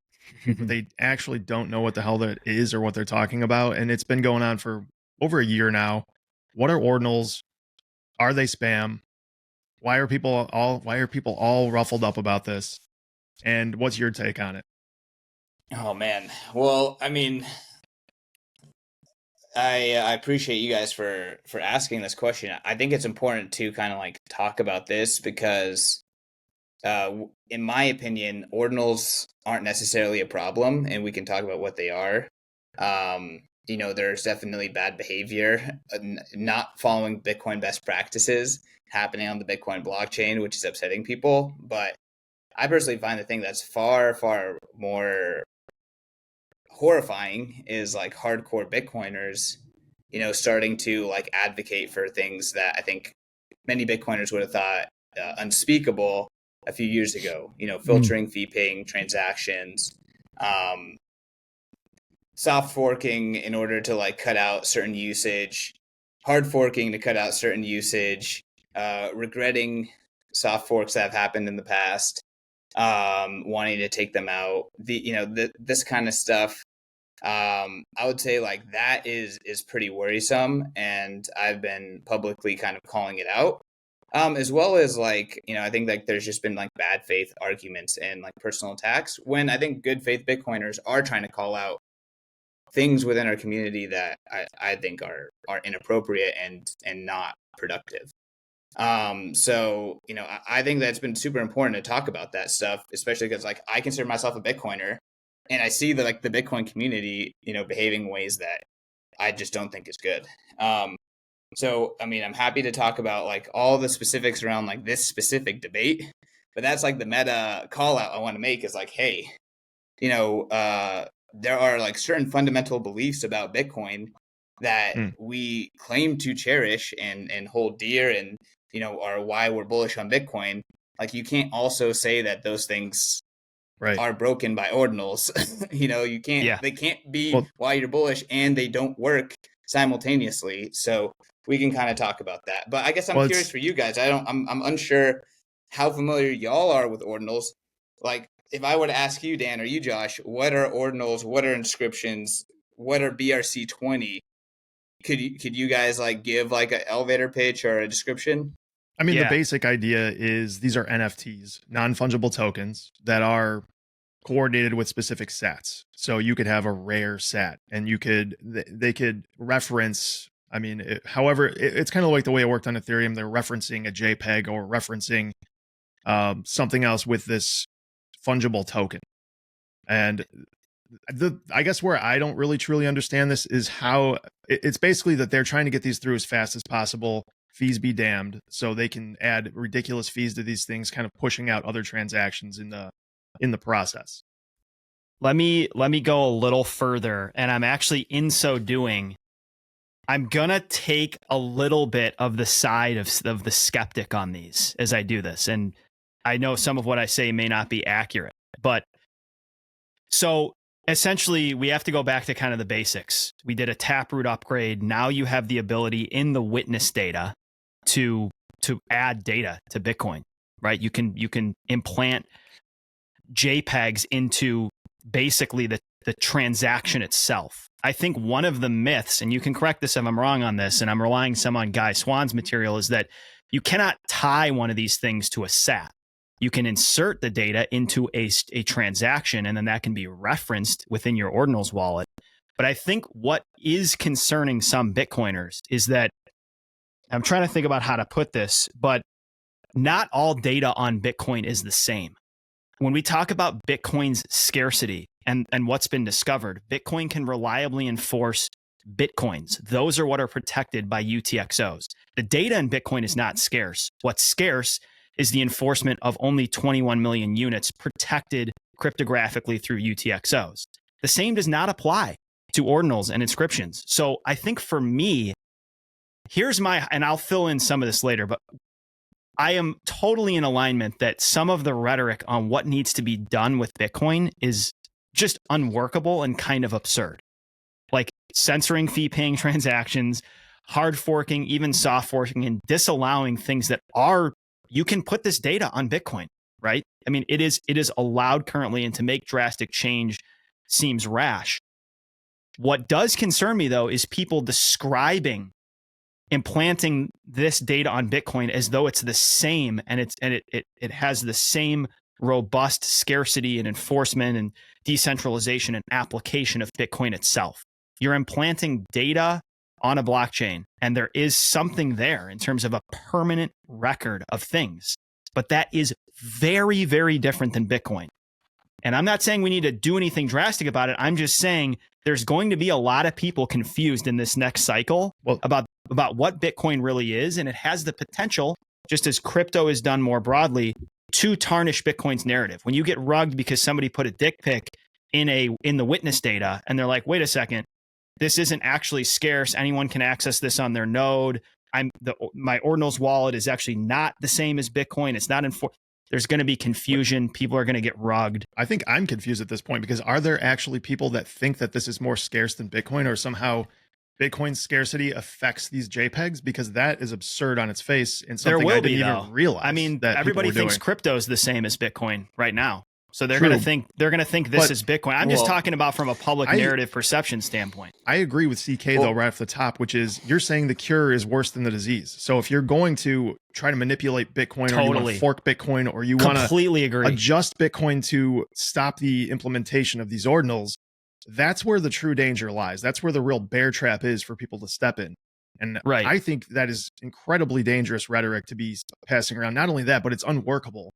but they actually don't know what the hell that is or what they're talking about. And it's been going on for over a year now. What are Ordinals? Are they spam? Why are people all ruffled up about this? And what's your take on it? Oh man. Well, I mean, I appreciate you guys for asking this question. I think it's important to kind of like talk about this because, in my opinion, ordinals aren't necessarily a problem, and we can talk about what they are. There's definitely bad behavior, not following Bitcoin best practices happening on the Bitcoin blockchain, which is upsetting people. But I personally find the thing that's far, far more horrifying is like hardcore Bitcoiners, starting to like advocate for things that I think many Bitcoiners would have thought unspeakable a few years ago, filtering fee paying transactions, soft forking in order to like cut out certain usage, hard forking to cut out certain usage, regretting soft forks that have happened in the past, wanting to take them out, this kind of stuff. I would say like that is pretty worrisome, and I've been publicly kind of calling it out, as well as like, I think like there's just been like bad faith arguments and like personal attacks when I think good faith Bitcoiners are trying to call out things within our community that I think are inappropriate and not productive. So, I think that's been super important to talk about that stuff, especially because like I consider myself a Bitcoiner and I see the Bitcoin community, behaving in ways that I just don't think is good. So, I mean, I'm happy to talk about like all the specifics around like this specific debate, but that's like the meta call out I want to make is like, hey, there are like certain fundamental beliefs about Bitcoin that we claim to cherish and hold dear and, are why we're bullish on Bitcoin. Like you can't also say that those things are broken by ordinals. You can't, they can't be why you're bullish and they don't work simultaneously. So we can kind of talk about that. But I guess I'm curious for you guys. I'm unsure how familiar y'all are with ordinals. Like, if I were to ask you, Dan, or you, Josh, what are ordinals? What are inscriptions? What are BRC20? Could you guys like give like an elevator pitch or a description? I mean, the basic idea is these are NFTs, non-fungible tokens that are coordinated with specific sats. So you could have a rare sat, and they could reference. I mean, it's kind of like the way it worked on Ethereum. They're referencing a JPEG or referencing something else with this fungible token. And I guess where I don't really truly understand this is how it's basically that they're trying to get these through as fast as possible, fees be damned, so they can add ridiculous fees to these things, kind of pushing out other transactions in the process. Let me go a little further, and I'm actually in so doing I'm going to take a little bit of the side of the skeptic on these as I do this. And I know some of what I say may not be accurate, but so essentially we have to go back to kind of the basics. We did a Taproot upgrade. Now you have the ability in the witness data to add data to Bitcoin, right? You can implant JPEGs into basically the transaction itself. I think one of the myths, and you can correct this if I'm wrong on this, and I'm relying some on Guy Swan's material, is that you cannot tie one of these things to a SAT. You can insert the data into a transaction, and then that can be referenced within your Ordinals wallet. But I think what is concerning some Bitcoiners is that, I'm trying to think about how to put this, but not all data on Bitcoin is the same. When we talk about Bitcoin's scarcity and what's been discovered, Bitcoin can reliably enforce Bitcoins. Those are what are protected by UTXOs. The data in Bitcoin is not scarce. What's scarce is the enforcement of only 21 million units protected cryptographically through UTXOs. The same does not apply to Ordinals and Inscriptions. So I think for me, here's my, and I'll fill in some of this later, but I am totally in alignment that some of the rhetoric on what needs to be done with Bitcoin is just unworkable and kind of absurd. Like censoring fee-paying transactions, hard forking, even soft forking, and disallowing things that are, you can put this data on Bitcoin, right? I mean, it is allowed currently, and to make drastic change seems rash. What does concern me, though, is people describing implanting this data on Bitcoin as though it's the same, and it has the same robust scarcity and enforcement and decentralization and application of Bitcoin itself. You're implanting data on a blockchain, and there is something there in terms of a permanent record of things, but that is very, very different than Bitcoin. And I'm not saying we need to do anything drastic about it. I'm just saying there's going to be a lot of people confused in this next cycle about what Bitcoin really is. And it has the potential, just as crypto is done more broadly, to tarnish Bitcoin's narrative. When you get rugged because somebody put a dick pic in the witness data, and they're like, wait a second, this isn't actually scarce. Anyone can access this on their node. My Ordinals wallet is actually not the same as Bitcoin. It's not there's going to be confusion. People are going to get rugged. I think I'm confused at this point, because are there actually people that think that this is more scarce than Bitcoin, or somehow Bitcoin's scarcity affects these JPEGs? Because that is absurd on its face, and something I didn't even realize. I mean, that everybody thinks crypto is the same as Bitcoin right now. So they're going to think this is Bitcoin. I'm just talking about from a public narrative perception standpoint. I agree with CK though, right off the top, which is you're saying the cure is worse than the disease. So if you're going to try to manipulate Bitcoin, or you want to fork Bitcoin, or you want to completely agree, adjust Bitcoin to stop the implementation of these ordinals, that's where the true danger lies. That's where the real bear trap is for people to step in. And I think that is incredibly dangerous rhetoric to be passing around. Not only that, but it's unworkable.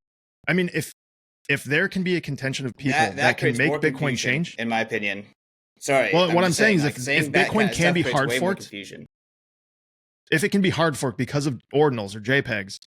I mean, if there can be a contention of people that can make Bitcoin change, in my opinion. Sorry. Well, what I'm saying is if Bitcoin can be hard forked, if it can be hard forked because of ordinals or JPEGs,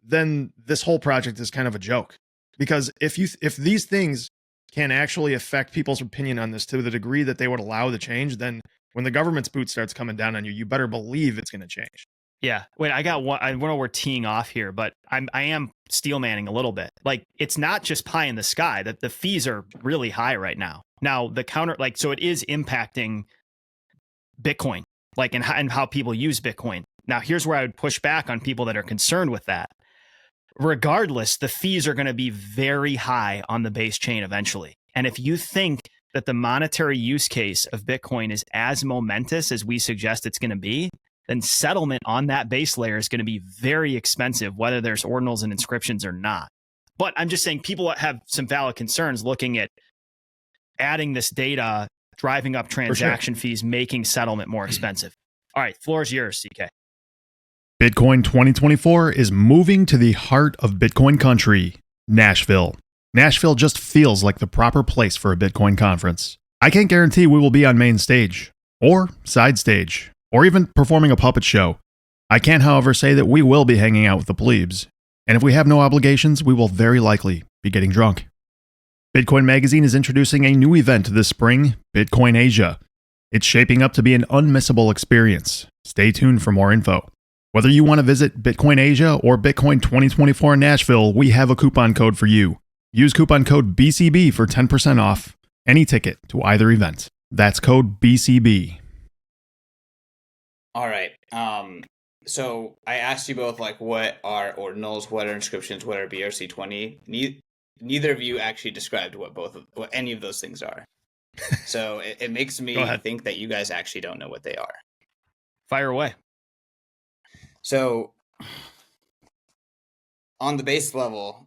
then this whole project is kind of a joke. Because if these things can actually affect people's opinion on this to the degree that they would allow the change, then when the government's boot starts coming down on you, you better believe it's going to change. Yeah. Wait, I got one. I know we're teeing off here, but I am steel manning a little bit. Like, it's not just pie in the sky, that the fees are really high right now. Now the counter, so it is impacting Bitcoin, and how people use Bitcoin. Now, here's where I would push back on people that are concerned with that. Regardless, the fees are going to be very high on the base chain eventually. And if you think that the monetary use case of Bitcoin is as momentous as we suggest it's going to be, then settlement on that base layer is going to be very expensive, whether there's ordinals and inscriptions or not. But I'm just saying people have some valid concerns looking at adding this data, driving up transaction fees, making settlement more expensive. All right, floor is yours, CK. Bitcoin 2024 is moving to the heart of Bitcoin country, Nashville. Nashville just feels like the proper place for a Bitcoin conference. I can't guarantee we will be on main stage, or side stage, or even performing a puppet show. I can, however, say that we will be hanging out with the plebes, and if we have no obligations, we will very likely be getting drunk. Bitcoin Magazine is introducing a new event this spring, Bitcoin Asia. It's shaping up to be an unmissable experience. Stay tuned for more info. Whether you want to visit Bitcoin Asia or Bitcoin 2024 in Nashville, we have a coupon code for you. Use coupon code BCB for 10% off any ticket to either event. That's code BCB. All right. So I asked you both, like, what are ordinals, what are inscriptions, what are BRC20? Neither of you actually described what any of those things are. So it makes me think that you guys actually don't know what they are. Fire away. So on the base level,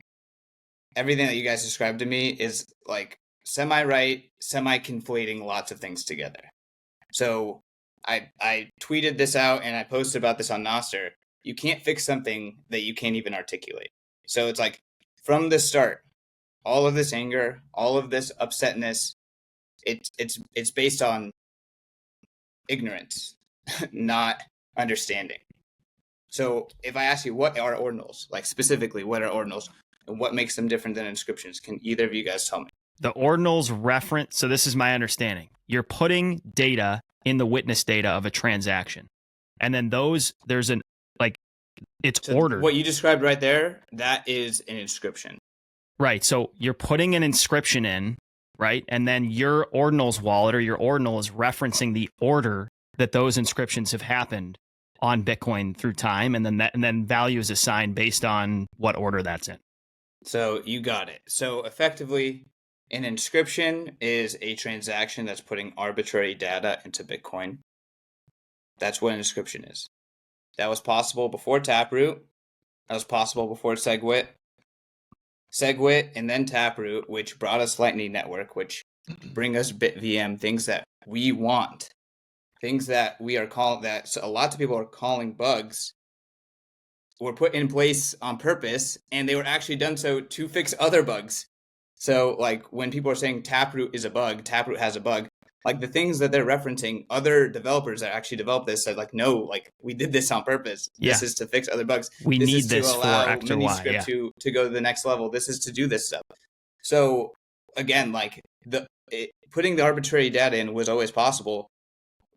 everything that you guys described to me is like semi-right, semi-conflating lots of things together. So I tweeted this out and I posted about this on NOSTR. You can't fix something that you can't even articulate. So it's like from the start, all of this anger, all of this upsetness, it's based on ignorance, not understanding. So if I ask you what are ordinals, like specifically what are ordinals and what makes them different than inscriptions, can either of you guys tell me? The ordinals reference, so this is my understanding. You're putting data in the witness data of a transaction. And then it's ordered. What you described right there, that is an inscription. Right. So you're putting an inscription in, right? And then your ordinals wallet or your ordinal is referencing the order that those inscriptions have happened on Bitcoin through time. And then value is assigned based on what order that's in. So you got it. So effectively, an inscription is a transaction that's putting arbitrary data into Bitcoin. That's what an inscription is. That was possible before Taproot. That was possible before SegWit. SegWit and then Taproot, which brought us Lightning Network, which bring us BitVM, things that we want. Things that we are calling, that a lot of people are calling bugs, were put in place on purpose, and they were actually done so to fix other bugs. So, like, when people are saying Taproot is a bug, Taproot has a bug, like, the things that they're referencing, other developers that actually developed this said, like, no, like, we did this on purpose. Yeah. This is to fix other bugs. We this need is this to allow for X or Y. Yeah. to go to the next level. This is to do this stuff. So, again, like, putting the arbitrary data in was always possible.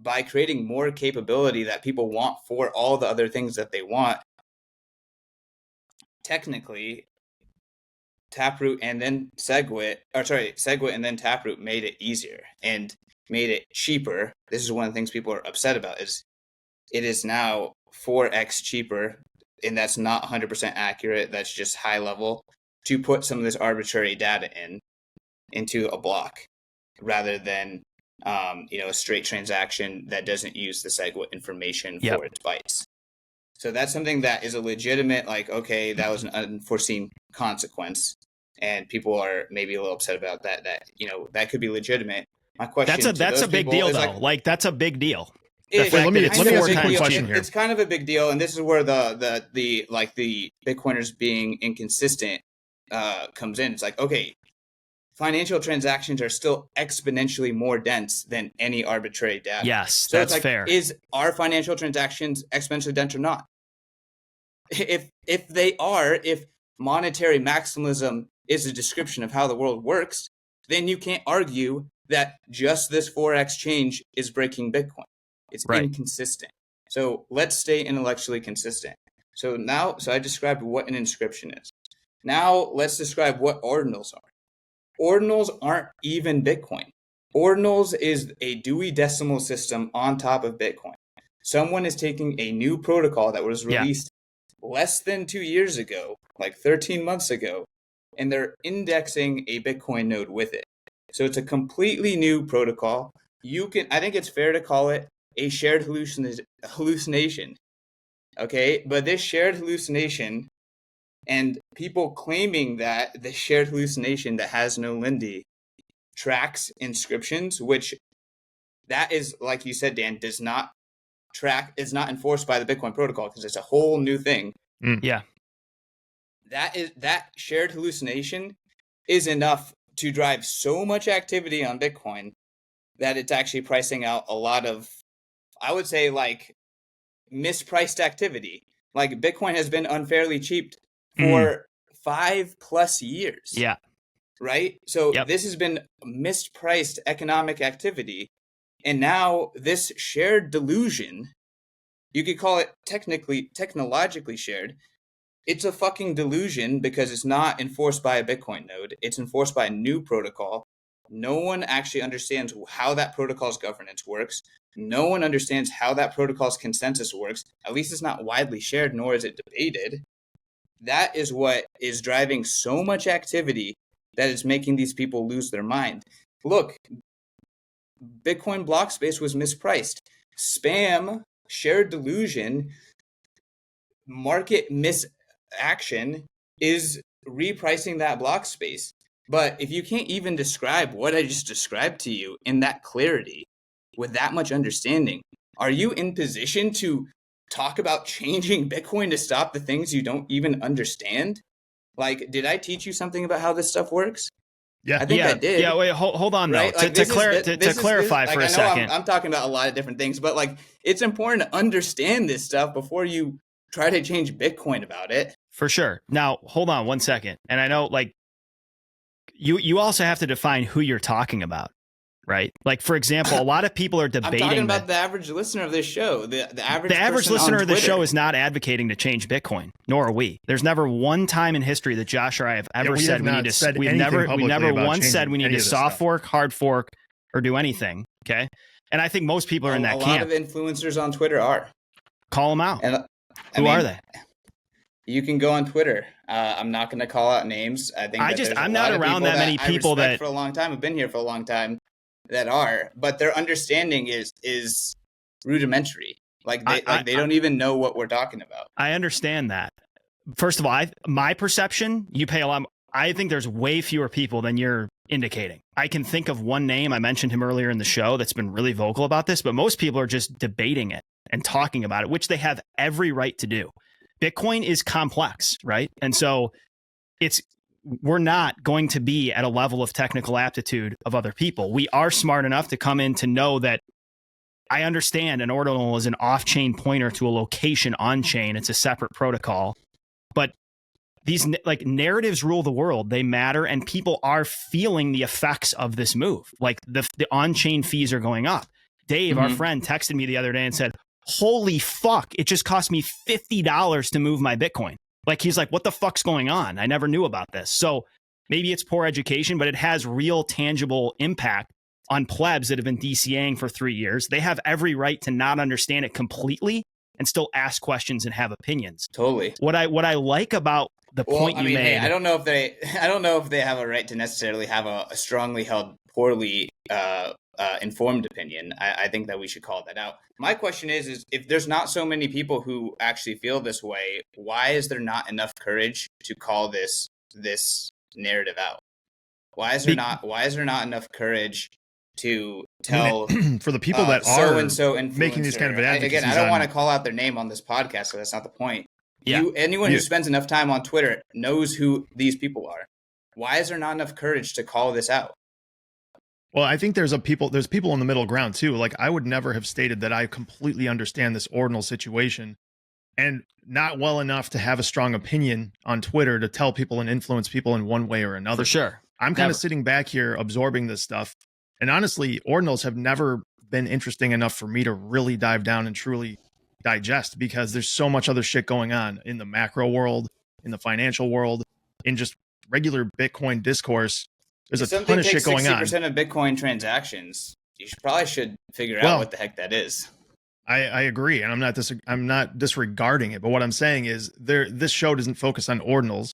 By creating more capability that people want for all the other things that they want, technically, Taproot and then SegWit and then Taproot made it easier and made it cheaper. This is one of the things people are upset about, is it is now 4x cheaper, and that's not 100% accurate. That's just high level, to put some of this arbitrary data into a block rather than a straight transaction that doesn't use the SegWit information for its bytes. So that's something that is a legitimate, like, okay, that was an unforeseen consequence, and people are maybe a little upset about that. That could be legitimate. My question that's a big deal, though. Like, that's a big deal. Let me ask a question here. It's kind of a big deal, and this is where the Bitcoiners being inconsistent comes in. It's like, okay, financial transactions are still exponentially more dense than any arbitrary data. Yes, so that's it's like, fair. Are financial transactions exponentially dense or not? If they are, if monetary maximalism is a description of how the world works, then you can't argue that just this 4x change is breaking Bitcoin. It's inconsistent. So let's stay intellectually consistent. So I described what an inscription is. Now let's describe what ordinals are. Ordinals aren't even Bitcoin. Ordinals is a Dewey Decimal System on top of Bitcoin. Someone is taking a new protocol that was released less than 2 years ago, like 13 months ago, and they're indexing a Bitcoin node with it. So it's a completely new protocol. I think it's fair to call it a shared hallucination. Okay, but this shared hallucination, and people claiming that the shared hallucination that has no Lindy tracks inscriptions, which that is, like you said, Dan, does not track, is not enforced by the Bitcoin protocol because it's a whole new thing. Yeah. That shared hallucination is enough to drive so much activity on Bitcoin that it's actually pricing out a lot of, I would say, like, mispriced activity. Like, Bitcoin has been unfairly cheap for 5+ years. Yeah. Right? So this has been mispriced economic activity And now this shared delusion, you could call it technologically shared. It's a fucking delusion because it's not enforced by a Bitcoin node. It's enforced by a new protocol. No one actually understands how that protocol's governance works. No one understands how that protocol's consensus works. At least it's not widely shared, nor is it debated. That is what is driving so much activity that is making these people lose their mind. Look, Bitcoin block space was mispriced. Spam, shared delusion, market misaction is repricing that block space. But if you can't even describe what I just described to you in that clarity, with that much understanding, are you in position to talk about changing Bitcoin to stop the things you don't even understand? Like, did I teach you something about how this stuff works? Yeah, I think I did. Yeah, wait, hold on, right? though. Like, To clarify for a second. I'm talking about a lot of different things, but like, it's important to understand this stuff before you try to change Bitcoin about it. For sure. Now, hold on 1 second. And I know, like, you also have to define who you're talking about, right? Like, for example, a lot of people are debating. I'm talking about the average listener of this show. The average listener of this show is not advocating to change Bitcoin, nor are we. There's never one time in history that Josh or I have ever said we need to. We never once said we need to soft fork, hard fork, or do anything. Okay, and I think most people are in that camp. A lot of influencers on Twitter are. Call them out. And who are they? You can go on Twitter. I'm not going to call out names. I think I'm not around that many people that for a long time have been here for a long time that are, but their understanding is rudimentary. Like they don't even know what we're talking about. I understand that. First of all, my perception, you pay a lot. I think there's way fewer people than you're indicating. I can think of one name. I mentioned him earlier in the show that's been really vocal about this, but most people are just debating it and talking about it, which they have every right to do. Bitcoin is complex, right? And so we're not going to be at a level of technical aptitude of other people. We are smart enough to come in to know that I understand an ordinal is an off-chain pointer to a location on-chain. It's a separate protocol. But these narratives rule the world. They matter, and people are feeling the effects of this move. Like the on-chain fees are going up. Dave, our friend, texted me the other day and said, holy fuck, it just cost me $50 to move my Bitcoin. Like, he's like, what the fuck's going on? I never knew about this. So maybe it's poor education, but it has real tangible impact on plebs that have been DCAing for 3 years. They have every right to not understand it completely and still ask questions and have opinions. Totally. What I like about the point you made. Hey, I don't know if they have a right to necessarily have a strongly held, poorly informed opinion. I think that we should call that out. My question is if there's not so many people who actually feel this way, why is there not enough courage to call this narrative out? Why is there not enough courage to tell for the people that are so-and-so making these kind of advocacies? Again, I don't want to call out their name on this podcast, so that's not the point. Yeah. Anyone who spends enough time on Twitter knows who these people are. Why is there not enough courage to call this out? Well, I think there's people in the middle ground too. Like, I would never have stated that I completely understand this ordinal situation, and not well enough to have a strong opinion on Twitter to tell people and influence people in one way or another. For sure. I'm kind of sitting back here absorbing this stuff. And honestly, ordinals have never been interesting enough for me to really dive down and truly digest, because there's so much other shit going on in the macro world, in the financial world, in just regular Bitcoin discourse. There's a ton of shit going on. 60% of Bitcoin transactions, you probably should figure out what the heck that is. I agree, and I'm not disregarding it. But what I'm saying is, this show doesn't focus on ordinals.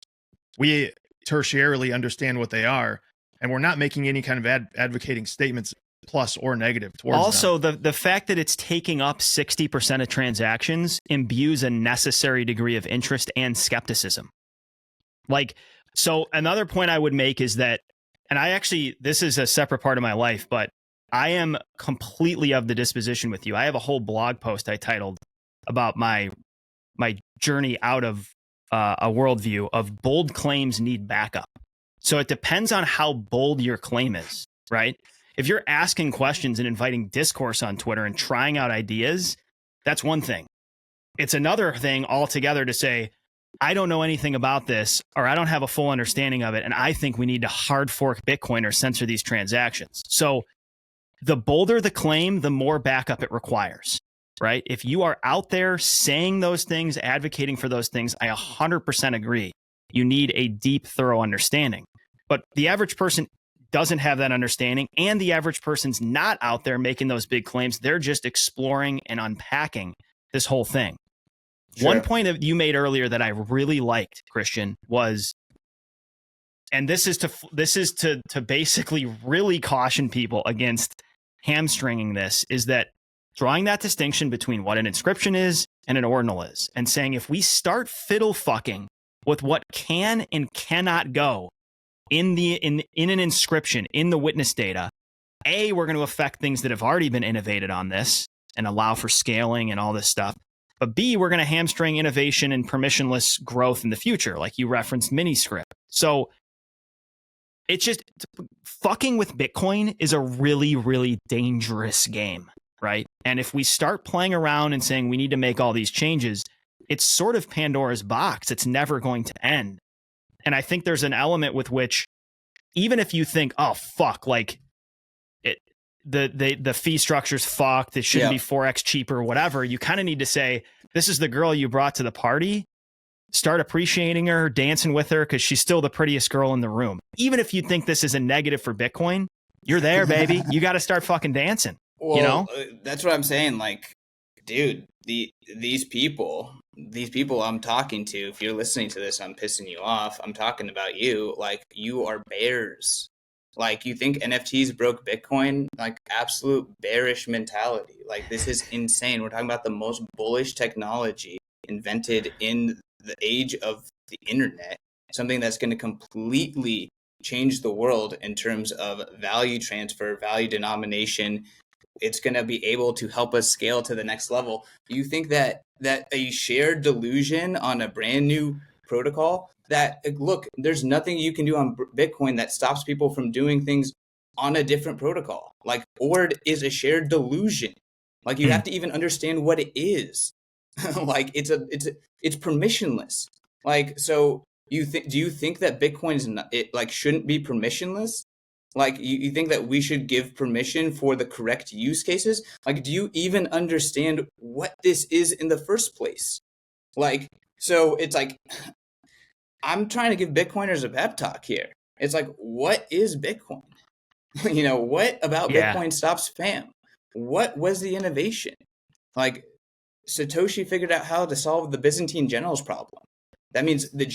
We tertiarily understand what they are, and we're not making any kind of advocating statements, plus or negative, towards also them. the fact that it's taking up 60% of transactions imbues a necessary degree of interest and skepticism. Like, so another point I would make is that, and this is a separate part of my life, but I am completely of the disposition with you. I have a whole blog post I titled about my journey out of a worldview of bold claims need backup. So it depends on how bold your claim is, right? If you're asking questions and inviting discourse on Twitter and trying out ideas, that's one thing. It's another thing altogether to say, I don't know anything about this, or I don't have a full understanding of it, and I think we need to hard fork Bitcoin or censor these transactions. So the bolder the claim, the more backup it requires, right? If you are out there saying those things, advocating for those things, I 100% agree. You need a deep, thorough understanding. But the average person doesn't have that understanding, and the average person's not out there making those big claims. They're just exploring and unpacking this whole thing. Sure. One point that you made earlier that I really liked, Christian, was, and this is to basically really caution people against hamstringing this, is that drawing that distinction between what an inscription is and an ordinal is, and saying if we start fiddle fucking with what can and cannot go in an inscription, in the witness data, A, we're going to affect things that have already been innovated on this and allow for scaling and all this stuff. But B, we're going to hamstring innovation and permissionless growth in the future, like you referenced miniscript. So it's just, fucking with Bitcoin is a really, really dangerous game, right? And if we start playing around and saying we need to make all these changes, it's sort of Pandora's box. It's never going to end. And I think there's an element with which, even if you think, oh, fuck, like the fee structure's fucked, it shouldn't be 4x cheaper, whatever, you kind of need to say, this is the girl you brought to the party. Start appreciating her, dancing with her, because she's still the prettiest girl in the room. Even if you think this is a negative for Bitcoin, you're there, baby. You got to start fucking dancing. Well, you know? That's what I'm saying. Like, dude, these people I'm talking to, if you're listening to this, I'm pissing you off. I'm talking about you. Like, you are bears. Like, you think NFTs broke Bitcoin? Like, absolute bearish mentality. Like, this is insane. We're talking about the most bullish technology invented in the age of the internet. Something that's going to completely change the world in terms of value transfer, value denomination. It's going to be able to help us scale to the next level. You think that a shared delusion on a brand new protocol, that, look, there's nothing you can do on Bitcoin that stops people from doing things on a different protocol. Like, Ord is a shared delusion. Like, you have to even understand what it is. Like, it's permissionless. Like, so do you think that Bitcoin is not, it like shouldn't be permissionless? Like, you think that we should give permission for the correct use cases? Like, do you even understand what this is in the first place? Like, so it's like, I'm trying to give Bitcoiners a pep talk here. It's like, what is Bitcoin? You know, what about Bitcoin stops spam? What was the innovation? Like, Satoshi figured out how to solve the Byzantine generals problem. That means the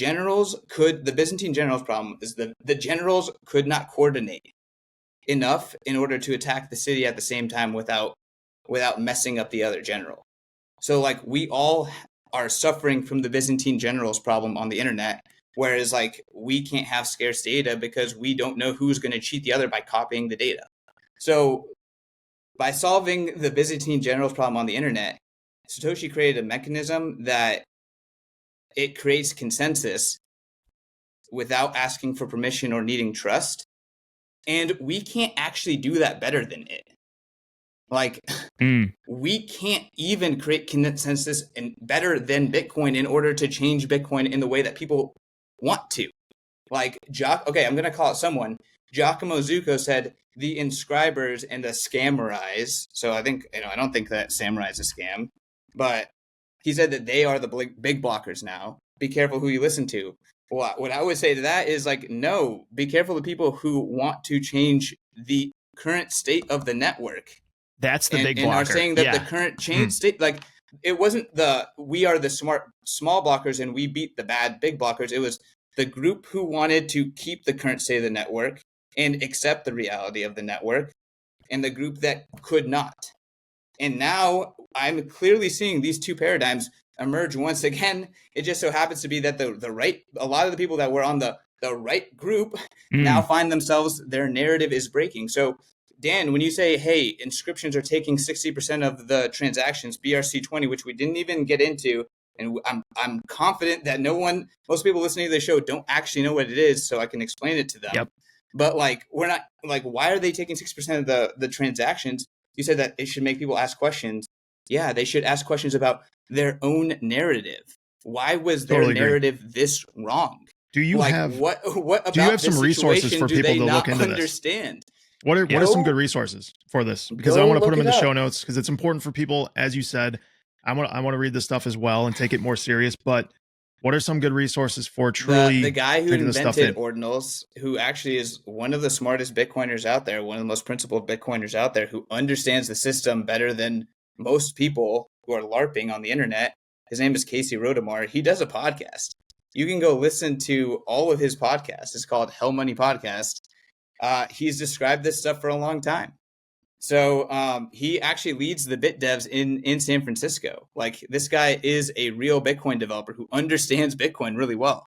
Byzantine generals problem is the generals could not coordinate enough in order to attack the city at the same time without messing up the other general. So, like, we all are suffering from the Byzantine generals problem on the internet, whereas, like, we can't have scarce data because we don't know who's going to cheat the other by copying the data. So by solving the Byzantine generals problem on the internet, Satoshi created a mechanism that it creates consensus without asking for permission or needing trust. And we can't actually do that better than it. Like, we can't even create consensus and better than Bitcoin in order to change Bitcoin in the way that people want to. Like, okay, I'm going to call it someone. Giacomo Zucco said the inscribers and the scammerize. So I think, I don't think that samurai is a scam, but he said that they are the big blockers now. Be careful who you listen to. Well, what I would say to that is, like, no, be careful of people who want to change the current state of the network. That's the big blocker. And are saying that the current state, like, it wasn't we are the smart small blockers and we beat the bad big blockers. It was the group who wanted to keep the current state of the network and accept the reality of the network, and the group that could not. And now I'm clearly seeing these two paradigms emerge once again. It just so happens to be that a lot of the people that were on the right group now find themselves, their narrative is breaking. So, Dan, when you say, hey, inscriptions are taking 60% of the transactions, BRC20, which we didn't even get into, and I'm confident that most people listening to the show don't actually know what it is, so I can explain it to them. Yep. But, like, we're not, like, why are they taking 6% of the transactions? You said that it should make people ask questions. Yeah, they should ask questions about their own narrative. Why was their narrative this wrong? Do you like, have what about do you have some resources for people to look into understand? this? What are Go- some good resources for this? Because I go want to put look them in it the up. show notes because it's important for people. As you said, I want to read this stuff as well and take it more serious. But what are some good resources for truly The guy who taking this stuff invented in? Ordinals, who actually is one of the smartest Bitcoiners out there, one of the most principled Bitcoiners out there, who understands the system better than most people who are LARPing on the internet. His name is Rodamor. He does a podcast. You can go listen to all of his podcasts. It's called Hell Money Podcast. He's described this stuff for a long time. So he actually leads the bit devs in San Francisco. Like, this guy is a real Bitcoin developer who understands Bitcoin really well.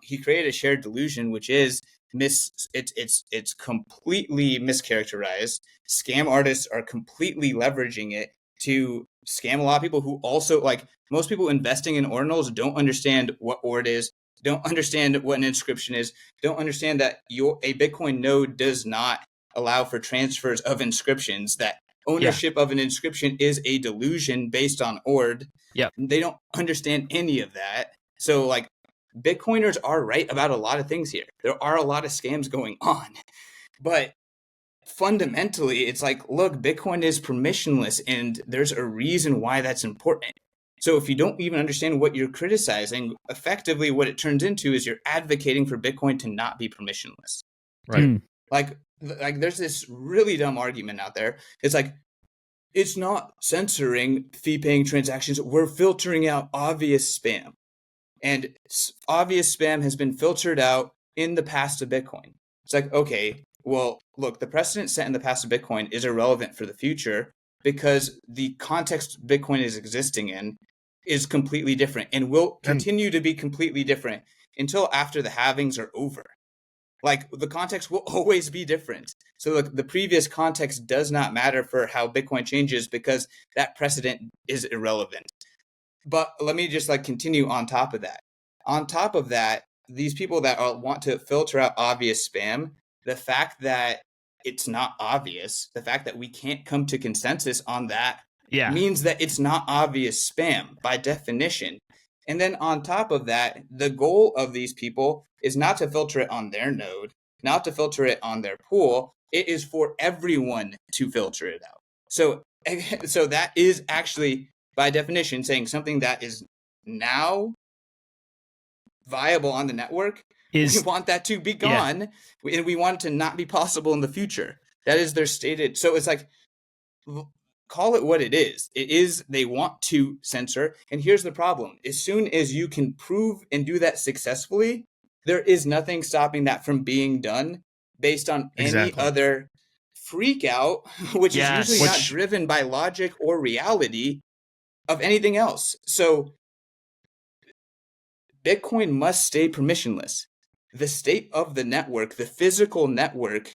He created a shared delusion, which is it's completely mischaracterized. Scam artists are completely leveraging it to scam a lot of people who also, like, most people investing in ordinals don't understand what ord is, don't understand what an inscription is, don't understand that a Bitcoin node does not allow for transfers of inscriptions, that ownership of an inscription is a delusion based on ord. Yep. They don't understand any of that. So, like, Bitcoiners are right about a lot of things here. There are a lot of scams going on, but fundamentally, it's like, look, Bitcoin is permissionless, and there's a reason why that's important. So if you don't even understand what you're criticizing, effectively what it turns into is you're advocating for Bitcoin to not be permissionless. Right. Like there's this really dumb argument out there. It's like, it's not censoring fee-paying transactions. We're filtering out obvious spam. And obvious spam has been filtered out in the past of Bitcoin. It's like, okay, well, look, the precedent set in the past of Bitcoin is irrelevant for the future because the context Bitcoin is existing in is completely different and will continue to be completely different until after the halvings are over. Like, the context will always be different. So the previous context does not matter for how Bitcoin changes because that precedent is irrelevant. But let me just continue on top of that. On top of that, these people that want to filter out obvious spam, the fact that it's not obvious, the fact that we can't come to consensus on that means that it's not obvious spam by definition. And then on top of that, the goal of these people is not to filter it on their node, not to filter it on their pool. It is for everyone to filter it out. So that is actually, by definition, saying something that is now viable on the network, we want that to be gone, and we want it to not be possible in the future. That is their stated. So it's like, call it what it is. It is, they want to censor. And here's the problem. As soon as you can prove and do that successfully, there is nothing stopping that from being done based on any other freak out, which is usually not driven by logic or reality of anything else. So Bitcoin must stay permissionless. The state of the network, the physical network,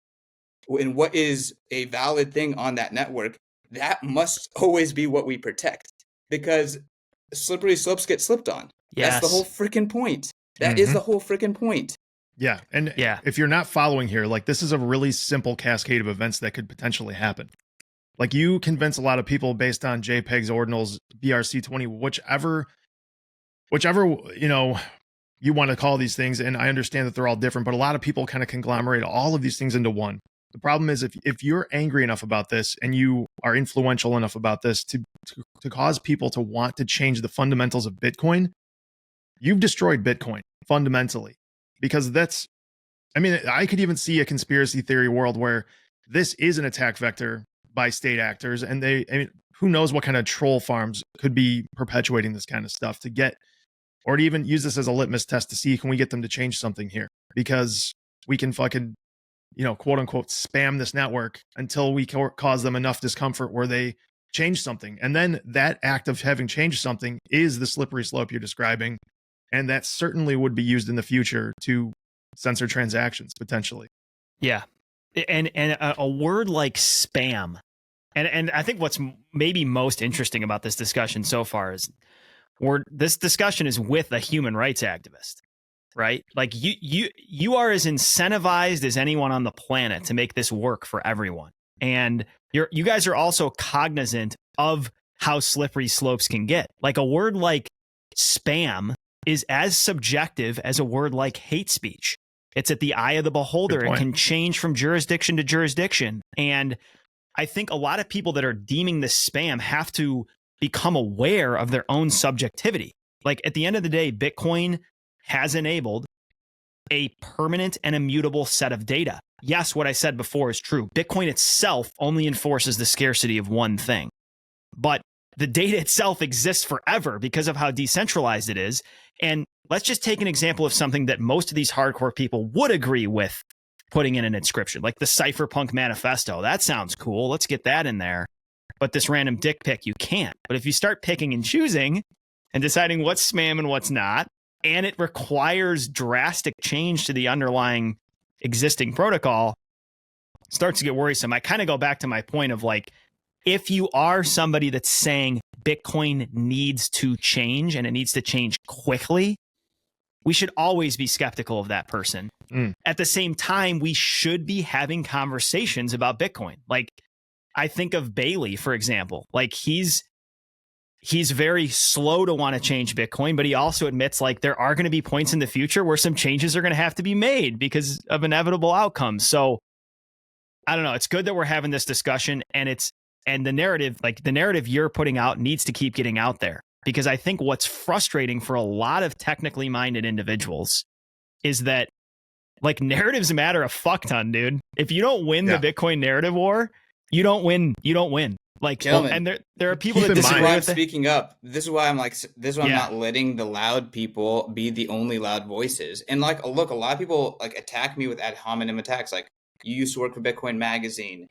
and what is a valid thing on that network, that must always be what we protect, because slippery slopes get slipped on. That's the whole freaking point. That is the whole freaking point. Yeah. And if you're not following here, like, this is a really simple cascade of events that could potentially happen. Like, you convince a lot of people based on JPEGs, ordinals, BRC20, whichever, you want to call these things. And I understand that they're all different, but a lot of people kind of conglomerate all of these things into one. The problem is, if you're angry enough about this and you are influential enough about this to cause people to want to change the fundamentals of Bitcoin, you've destroyed Bitcoin fundamentally. Because I could even see a conspiracy theory world where this is an attack vector by state actors, and who knows what kind of troll farms could be perpetuating this kind of stuff to get, or to even use this as a litmus test to see, can we get them to change something here? Because we can fucking, quote unquote, spam this network until we cause them enough discomfort where they change something. And then that act of having changed something is the slippery slope you're describing. And that certainly would be used in the future to censor transactions potentially. Yeah. And a word like spam. And I think what's maybe most interesting about this discussion so far is this discussion is with a human rights activist, right? Like, you are as incentivized as anyone on the planet to make this work for everyone. And you guys are also cognizant of how slippery slopes can get. Like, a word like spam is as subjective as a word like hate speech. It's at the eye of the beholder. It can change from jurisdiction to jurisdiction. And I think a lot of people that are deeming this spam have to become aware of their own subjectivity. Like at the end of the day, Bitcoin has enabled a permanent and immutable set of data. Yes, what I said before is true. Bitcoin itself only enforces the scarcity of one thing. But the data itself exists forever because of how decentralized it is. And let's just take an example of something that most of these hardcore people would agree with putting in an inscription, like the Cypherpunk Manifesto. That sounds cool. Let's get that in there. But this random dick pic, you can't. But if you start picking and choosing and deciding what's spam and what's not, and it requires drastic change to the underlying existing protocol, it starts to get worrisome. I kind of go back to my point of like, if you are somebody that's saying Bitcoin needs to change and it needs to change quickly, we should always be skeptical of that person. At the same time, we should be having conversations about Bitcoin. Like, I think of Bailey, for example. Like, he's very slow to want to change Bitcoin, but he also admits like there are going to be points in the future where some changes are going to have to be made because of inevitable outcomes. So I don't know. It's good that we're having this discussion, and the narrative you're putting out needs to keep getting out there, because I think what's frustrating for a lot of technically minded individuals is that like narratives matter a fuck ton, dude. If you don't win the Bitcoin narrative war, you don't win. You don't win. Like, and there are people that disagree. This is why I'm speaking up. This is why I'm not letting the loud people be the only loud voices. And like, look, a lot of people like attack me with ad hominem attacks. Like, you used to work for Bitcoin Magazine.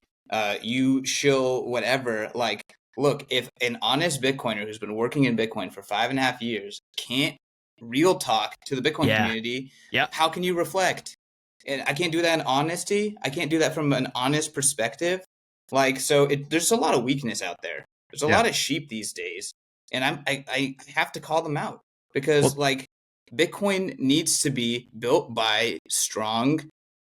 You shill whatever. Like, look, if an honest Bitcoiner who's been working in Bitcoin for 5.5 years can't real talk to the Bitcoin community, how can you reflect? And I can't do that in honesty. I can't do that from an honest perspective. Like, so there's a lot of weakness out there. There's a lot of sheep these days, and I have to call them out because like Bitcoin needs to be built by strong,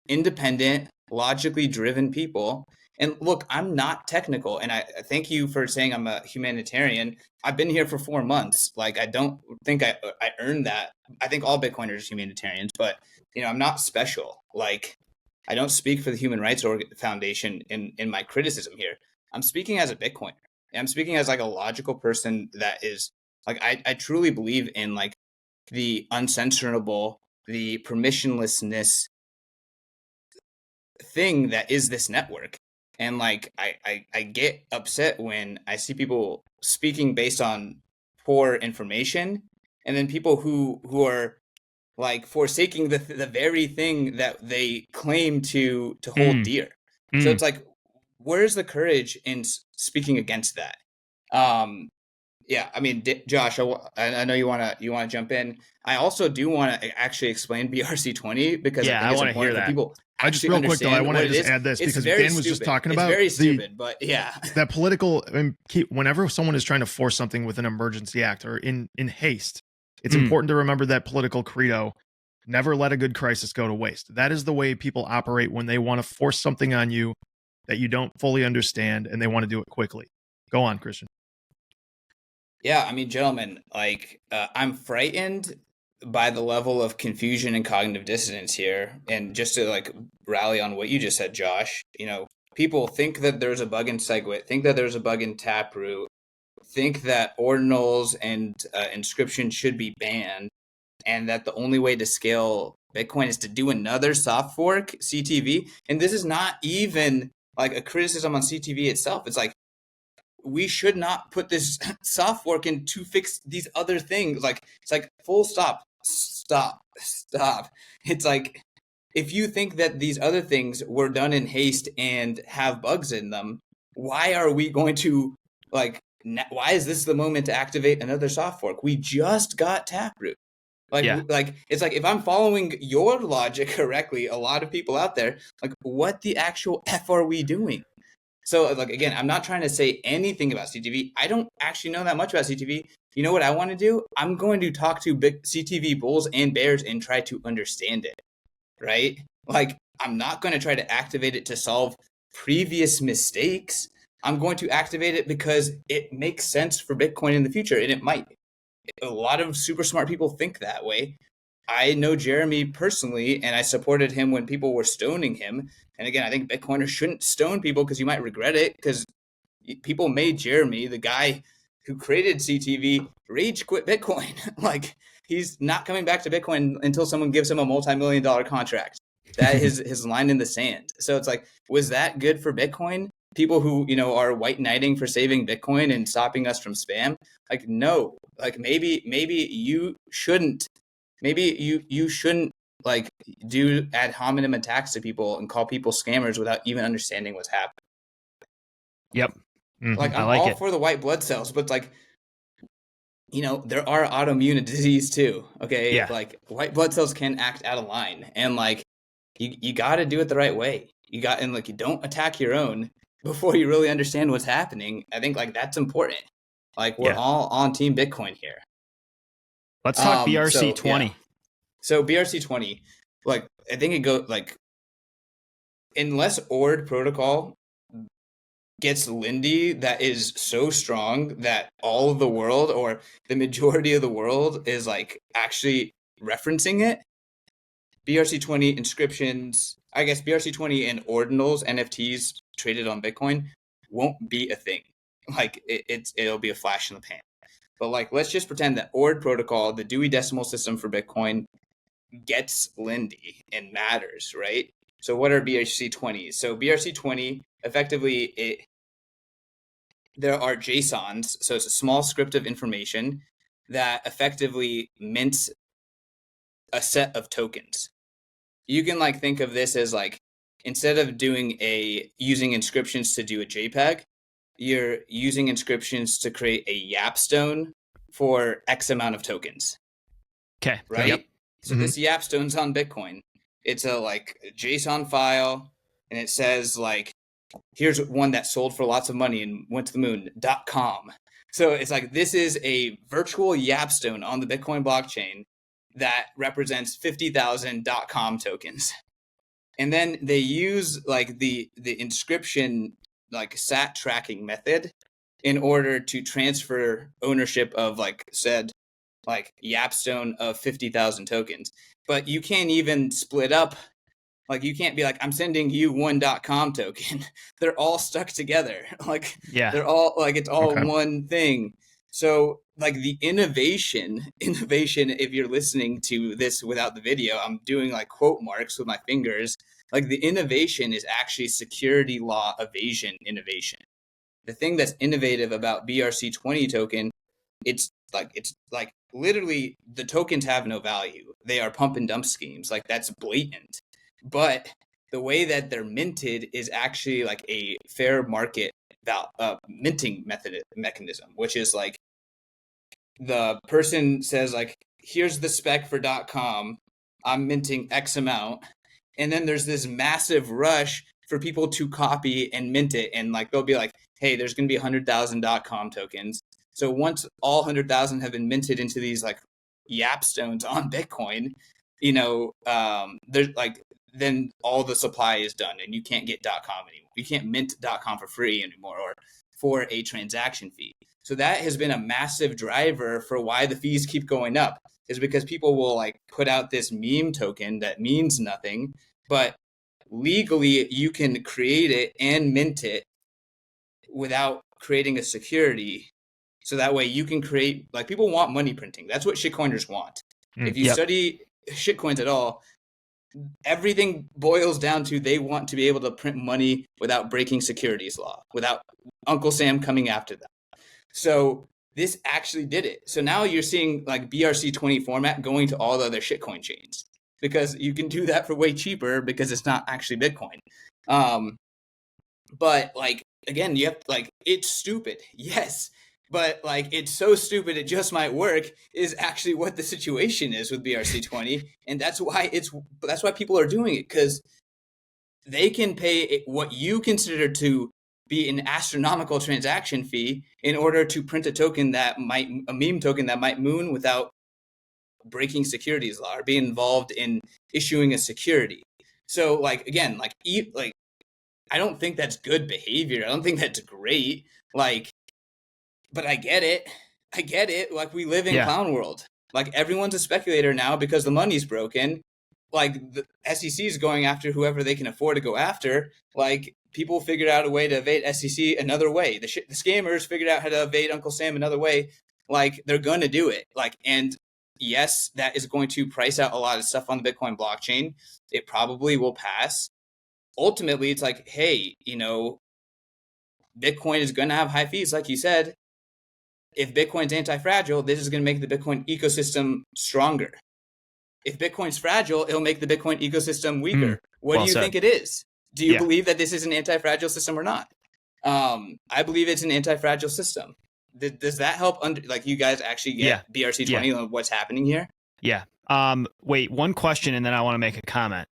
independent, logically driven people. And look, I'm not technical, and I thank you for saying I'm a humanitarian. I've been here for 4 months. Like, I don't think I earned that. I think all Bitcoiners are humanitarians, but I'm not special. Like, I don't speak for the Human Rights Foundation in my criticism here. I'm speaking as a Bitcoiner. And I'm speaking as like a logical person that is like, I truly believe in like the uncensorable, the permissionlessness thing that is this network. And like, I get upset when I see people speaking based on poor information, and then people who are like forsaking the very thing that they claim to hold dear. So it's like, where's the courage in speaking against that? Yeah, I mean, Josh, I know you want to jump in. I also do want to actually explain BRC20 because I think it's important for people. I just real quick though, I want to just add this because Dan was just talking about very stupid, but yeah, that political. Whenever someone is trying to force something with an emergency act or in haste, it's important to remember that political credo: never let a good crisis go to waste. That is the way people operate when they want to force something on you that you don't fully understand, and they want to do it quickly. Go on, Christian. Yeah, I mean, gentlemen, like I'm frightened by the level of confusion and cognitive dissonance here. And just to like rally on what you just said, Josh, people think that there's a bug in SegWit, think that there's a bug in Taproot, think that Ordinals and Inscriptions should be banned, and that the only way to scale Bitcoin is to do another soft fork, CTV. And this is not even like a criticism on CTV itself. It's like, we should not put this soft fork in to fix these other things. Like, it's like full stop. It's like, if you think that these other things were done in haste and have bugs in them, why are we going to why is this the moment to activate another soft fork? We just got Taproot. Like it's like, if I'm following your logic correctly, a lot of people out there, like, what the actual F are we doing? So, like, again, I'm not trying to say anything about CTV. I don't actually know that much about CTV. You know what I want to do? I'm going to talk to big CTV bulls and bears and try to understand it, right? Like, I'm not going to try to activate it to solve previous mistakes. I'm going to activate it because it makes sense for Bitcoin in the future, and it might. A lot of super smart people think that way. I know Jeremy personally, and I supported him when people were stoning him. And again, I think Bitcoiners shouldn't stone people because you might regret it, because people made Jeremy, the guy who created CTV, rage quit Bitcoin. Like, he's not coming back to Bitcoin until someone gives him a multi-million-dollar contract. That is his line in the sand. So it's like, was that good for Bitcoin? People who, you know, are white knighting for saving Bitcoin and stopping us from spam? Like, no. Like, maybe you shouldn't. Maybe you shouldn't like do ad hominem attacks to people and call people scammers without even understanding what's happening. Yep. Like, I'm like all it. for the white blood cells, but like, you know, there are autoimmune disease too. Okay. Yeah. Like, white blood cells can act out of line, and like, you got to do it the right way. And like, you don't attack your own before you really understand what's happening. I think like that's important. Like, we're all on team Bitcoin here. Let's talk BRC20. Yeah. So BRC20, like, I think it goes like, unless ORD protocol gets Lindy that is so strong that all of the world, or the majority of the world, is like actually referencing it, BRC20 inscriptions, I guess BRC20 and Ordinals, NFTs traded on Bitcoin, won't be a thing. Like, it'll be a flash in the pan. But like, let's just pretend that ORD protocol, the Dewey Decimal System for Bitcoin, gets Lindy and matters, right? So what are BRC20s? So BRC20, effectively, there are JSONs, so it's a small script of information that effectively mints a set of tokens. You can like think of this as like, instead of using inscriptions to do a JPEG, you're using inscriptions to create a Yapstone for X amount of tokens. Okay. Right? Yep. So this Yapstone's on Bitcoin. It's a like JSON file, and it says like, here's one that sold for lots of money and went to the moon, .com. So it's like, this is a virtual Yapstone on the Bitcoin blockchain that represents 50,000 .com tokens. And then they use like the inscription, like SAT tracking method, in order to transfer ownership of like said like Yapstone of 50,000 tokens. But you can't even split up. Like, you can't be like, I'm sending you one .com token. They're all stuck together. Like, they're all like, it's all one thing. So like, the innovation, if you're listening to this without the video, I'm doing like quote marks with my fingers. Like, the innovation is actually security law evasion innovation. The thing that's innovative about BRC20 token, it's like literally the tokens have no value. They are pump and dump schemes. Like, that's blatant. But the way that they're minted is actually like a fair market minting mechanism, which is like, the person says like, here's the spec for .com, I'm minting X amount, and then there's this massive rush for people to copy and mint it, and like, they'll be like, hey, there's going to be 100,000 .com tokens. So once all 100,000 have been minted into these like Yapstones on Bitcoin, you know, there's like, then all the supply is done, and you can't get .com anymore. You can't mint .com for free anymore, or for a transaction fee. So that has been a massive driver for why the fees keep going up, is because people will like put out this meme token that means nothing, but legally you can create it and mint it without creating a security. So that way you can create, like, people want money printing. That's what shitcoiners want. If you study shitcoins at all, everything boils down to, they want to be able to print money without breaking securities law, without Uncle Sam coming after them. So this actually did it. So now you're seeing like BRC20 format going to all the other shitcoin chains, because you can do that for way cheaper, because it's not actually Bitcoin. But like, again, you have like, it's stupid. Yes. But like, it's so stupid it just might work, is actually what the situation is with BRC20. And that's why people are doing it, because they can pay what you consider to be an astronomical transaction fee in order to print a meme token that might moon without breaking securities law or be involved in issuing a security. So like, again, like I don't think that's good behavior. I don't think that's great. Like, but I get it. Like, we live in clown world. Like everyone's a speculator now because the money's broken. Like the SEC is going after whoever they can afford to go after. Like people figured out a way to evade SEC another way. The scammers figured out how to evade Uncle Sam another way. Like they're going to do it. Like, and yes, that is going to price out a lot of stuff on the Bitcoin blockchain. It probably will pass. Ultimately, it's like, hey, you know, Bitcoin is going to have high fees, like you said. If Bitcoin's anti-fragile, this is going to make the Bitcoin ecosystem stronger. If Bitcoin's fragile, it'll make the Bitcoin ecosystem weaker. What do you think it is? Do you believe that this is an anti-fragile system or not? I believe it's an anti-fragile system. Does that help? Like you guys actually get BRC20 on what's happening here? Yeah. Wait, one question, and then I want to make a comment.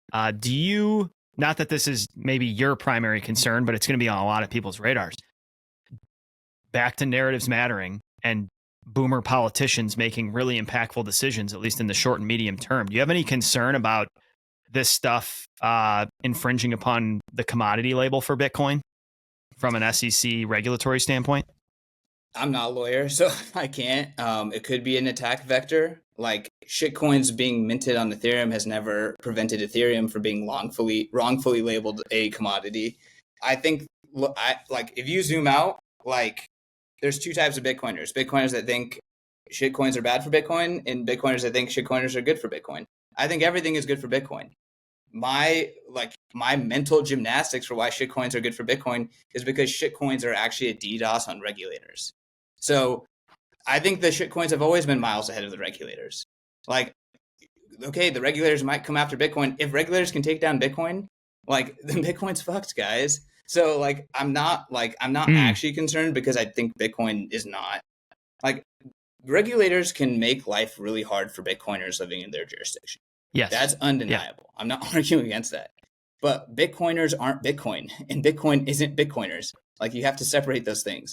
Do you, not that this is maybe your primary concern, but it's going to be on a lot of people's radars. Back to narratives mattering and boomer politicians making really impactful decisions, at least in the short and medium term. Do you have any concern about this stuff infringing upon the commodity label for Bitcoin from an SEC regulatory standpoint? I'm not a lawyer, so I can't. It could be an attack vector. Like shitcoins being minted on Ethereum has never prevented Ethereum from being wrongfully labeled a commodity. I think, if you zoom out, like there's two types of Bitcoiners. Bitcoiners that think shitcoins are bad for Bitcoin, and Bitcoiners that think shitcoiners are good for Bitcoin. I think everything is good for Bitcoin. My mental gymnastics for why shitcoins are good for Bitcoin is because shitcoins are actually a DDoS on regulators. So I think the shitcoins have always been miles ahead of the regulators. Like, okay, the regulators might come after Bitcoin. If regulators can take down Bitcoin, like then Bitcoin's fucked, guys. So like I'm not actually concerned because I think Bitcoin is not. Like regulators can make life really hard for Bitcoiners living in their jurisdiction. Yes. That's undeniable. Yeah. I'm not arguing against that. But Bitcoiners aren't Bitcoin, and Bitcoin isn't Bitcoiners. Like you have to separate those things.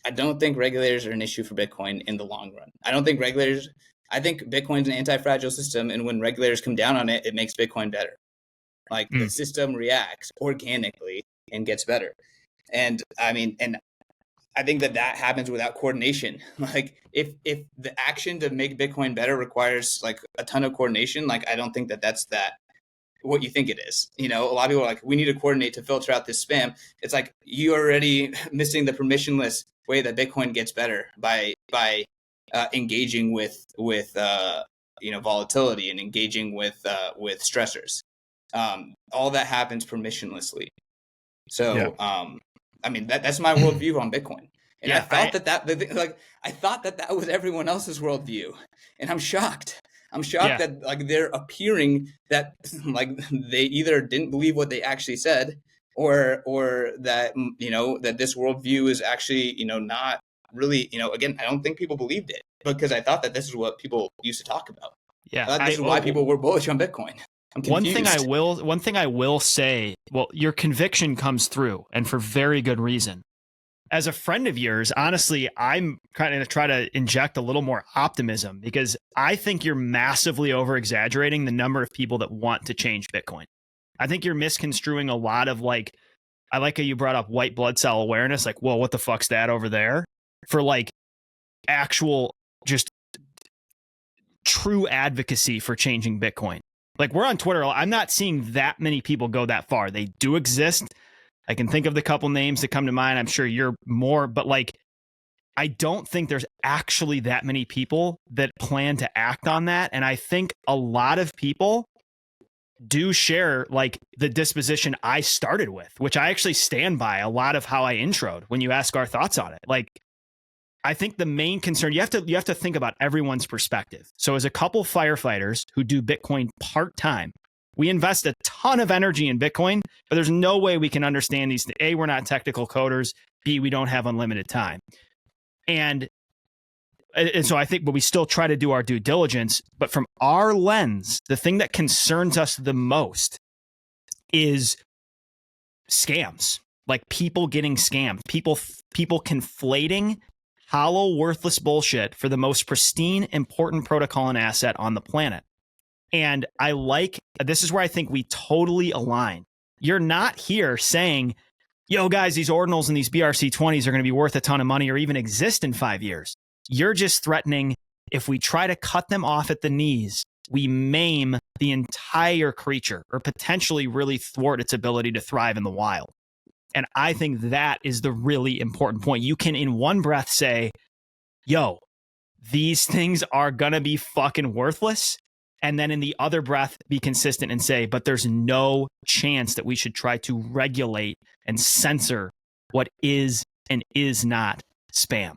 I don't think regulators are an issue for Bitcoin in the long run. I think Bitcoin's an anti-fragile system, and when regulators come down on it, it makes Bitcoin better. Like the system reacts organically and gets better. And I think that happens without coordination. Like if the action to make Bitcoin better requires like a ton of coordination, like I don't think that's what you think it is. You know, a lot of people are like, we need to coordinate to filter out this spam. It's like you're already missing the permissionless way that Bitcoin gets better by engaging with volatility and engaging with stressors. All that happens permissionlessly. So that's my worldview on Bitcoin. And I thought I thought that was everyone else's worldview, and I'm shocked. That like they're appearing that like they either didn't believe what they actually said, or that that this worldview is actually not really again, I don't think people believed it because I thought that this is what people used to talk about. Yeah, I thought this is why people were bullish on Bitcoin. I'm confused. One thing I will say, well, your conviction comes through, and for very good reason. As a friend of yours, honestly, I'm kind of try to inject a little more optimism because I think you're massively over-exaggerating the number of people that want to change Bitcoin. I think you're misconstruing a lot of like, I like how you brought up white blood cell awareness, like, whoa, what the fuck's that over there? For like actual, just true advocacy for changing Bitcoin. Like we're on Twitter, I'm not seeing that many people go that far. They do exist. I can think of the couple names that come to mind. I'm sure you're more, but like, I don't think there's actually that many people that plan to act on that. And I think a lot of people do share like the disposition I started with, which I actually stand by a lot of how I introed when you ask our thoughts on it. Like, I think the main concern, you have to think about everyone's perspective. So as a couple firefighters who do Bitcoin part-time, we invest a ton of energy in Bitcoin, but there's no way we can understand these. A, we're not technical coders. B, we don't have unlimited time. And so I think, but we still try to do our due diligence. But from our lens, the thing that concerns us the most is scams, like people getting scammed, people conflating hollow, worthless bullshit for the most pristine, important protocol and asset on the planet. And this is where I think we totally align. You're not here saying, yo, guys, these ordinals and these BRC20s are going to be worth a ton of money or even exist in 5 years. You're just threatening if we try to cut them off at the knees, we maim the entire creature or potentially really thwart its ability to thrive in the wild. And I think that is the really important point. You can in one breath say, yo, these things are going to be fucking worthless. And then in the other breath, be consistent and say, but there's no chance that we should try to regulate and censor what is and is not spam.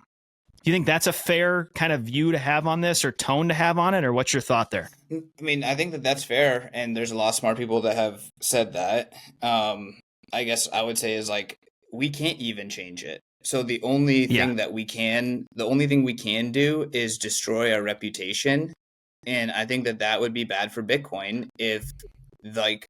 Do you think that's a fair kind of view to have on this or tone to have on it? Or what's your thought there? I mean, I think that that's fair. And there's a lot of smart people that have said that. I guess I would say is like, we can't even change it. So the only thing we can do is destroy our reputation. And I think that would be bad for Bitcoin if like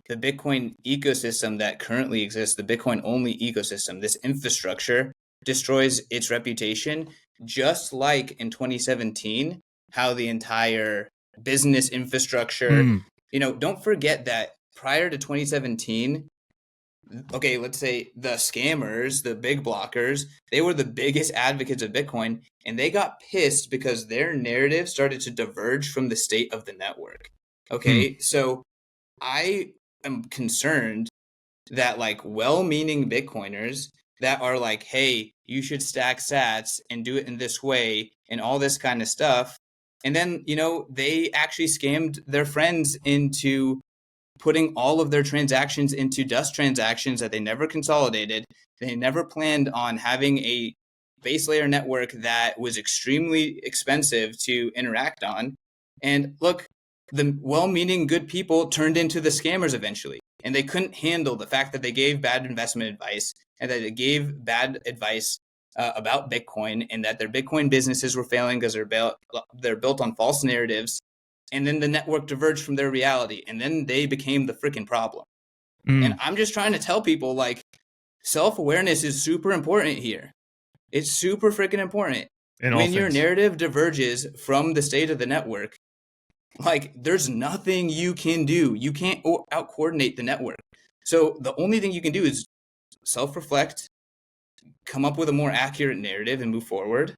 the Bitcoin ecosystem that currently exists, the Bitcoin only ecosystem, this infrastructure destroys its reputation, just like in 2017, how the entire business infrastructure, don't forget that prior to 2017, okay, let's say the scammers, the big blockers, they were the biggest advocates of Bitcoin, and they got pissed because their narrative started to diverge from the state of the network. Okay, so I am concerned that like well-meaning Bitcoiners that are like, hey, you should stack sats and do it in this way and all this kind of stuff. And then, they actually scammed their friends into putting all of their transactions into dust transactions that they never consolidated. They never planned on having a base layer network that was extremely expensive to interact on. And look, the well-meaning good people turned into the scammers eventually. And they couldn't handle the fact that they gave bad investment advice and that they gave bad advice about Bitcoin and that their Bitcoin businesses were failing because they're built on false narratives. And then the network diverged from their reality. And then they became the freaking problem. And I'm just trying to tell people, like, self-awareness is super important here. It's super freaking important. When your narrative diverges from the state of the network, like, there's nothing you can do. You can't out-coordinate the network. So the only thing you can do is self-reflect, come up with a more accurate narrative and move forward,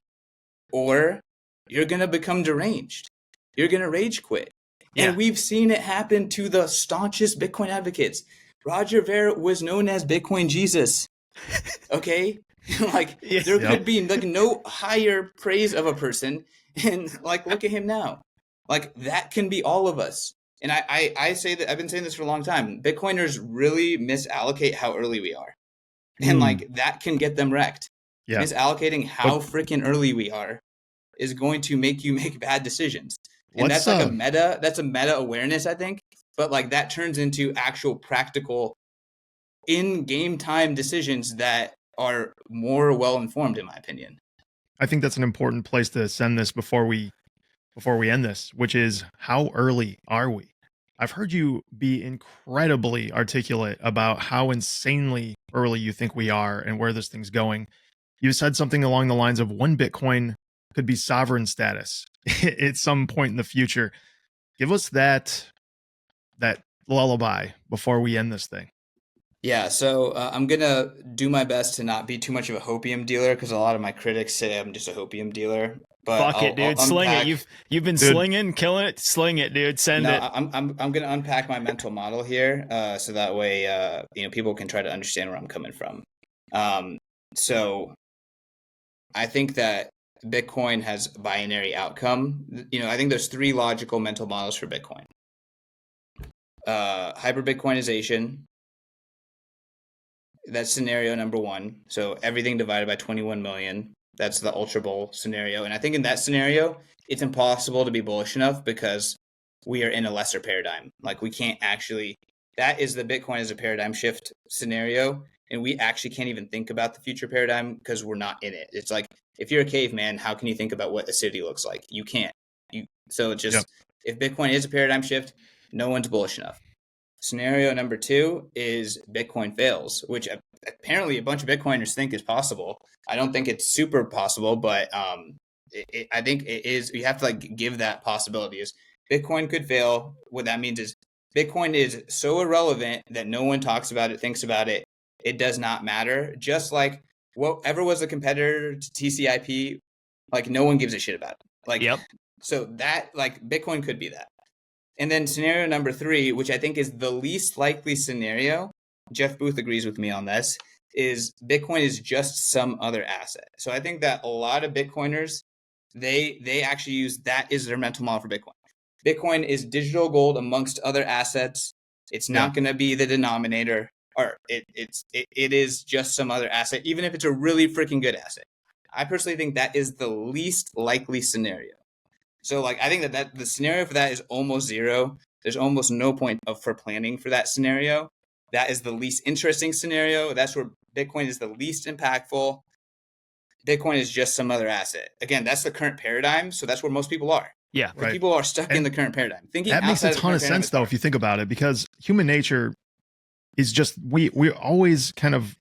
or you're going to become deranged. You're going to rage quit. Yeah. And we've seen it happen to the staunchest Bitcoin advocates. Roger Ver was known as Bitcoin Jesus. Okay? Like, there could be like no higher praise of a person. And like, look at him now. Like, that can be all of us. And I say that I've been saying this for a long time. Bitcoiners really misallocate how early we are. And like, that can get them wrecked. Yeah. Misallocating how freaking early we are is going to make you make bad decisions. And that's like that's a meta awareness, I think. But like, that turns into actual practical in game time decisions that are more well informed, in my opinion. I think that's an important place to send this before we end this, which is, how early are we? I've heard you be incredibly articulate about how insanely early you think we are and where this thing's going. You said something along the lines of 1 Bitcoin could be sovereign status at some point in the future. Give us that lullaby before we end this thing. Yeah, so I'm going to do my best to not be too much of a hopium dealer, because a lot of my critics say I'm just a hopium dealer. But fuck it, dude. Sling it. You've been slinging, killing it. Sling it, dude. Send it. I'm going to unpack my mental model here, so that way people can try to understand where I'm coming from. So I think that Bitcoin has binary outcome. I think there's 3 logical mental models for Bitcoin. Hyper Bitcoinization. That's scenario number 1. So everything divided by 21 million. That's the Ultra Bull scenario. And I think in that scenario, it's impossible to be bullish enough because we are in a lesser paradigm. Like, we can't actually, that is the Bitcoin as a paradigm shift scenario. And we actually can't even think about the future paradigm because we're not in it. It's like, if you're a caveman, how can you think about what a city looks like? You can't. So it's just, if Bitcoin is a paradigm shift, no one's bullish enough. Scenario number 2 is Bitcoin fails, which apparently a bunch of Bitcoiners think is possible. I don't think it's super possible, but I think it is. You have to like give that possibility. Is Bitcoin could fail. What that means is Bitcoin is so irrelevant that no one talks about it, thinks about it. It does not matter. Just like whatever was a competitor to TCP, like no one gives a shit about it. Like, Yep. so that, like, Bitcoin could be that. And then scenario number 3, which I think is the least likely scenario, Jeff Booth agrees with me on this, is Bitcoin is just some other asset. So I think that a lot of Bitcoiners, they actually use that is their mental model for Bitcoin. Bitcoin is digital gold amongst other assets. It's not going to be the denominator, or it is just some other asset, even if it's a really freaking good asset. I personally think that is the least likely scenario. So, like, I think that the scenario for that is almost zero. There's almost no point for planning for that scenario. That is the least interesting scenario. That's where Bitcoin is the least impactful. Bitcoin is just some other asset. Again, that's the current paradigm. So that's where most people are. Yeah. Right. People are stuck in the current paradigm. Thinking that makes a ton of sense, though, if you think about it, because human nature is just, we always kind of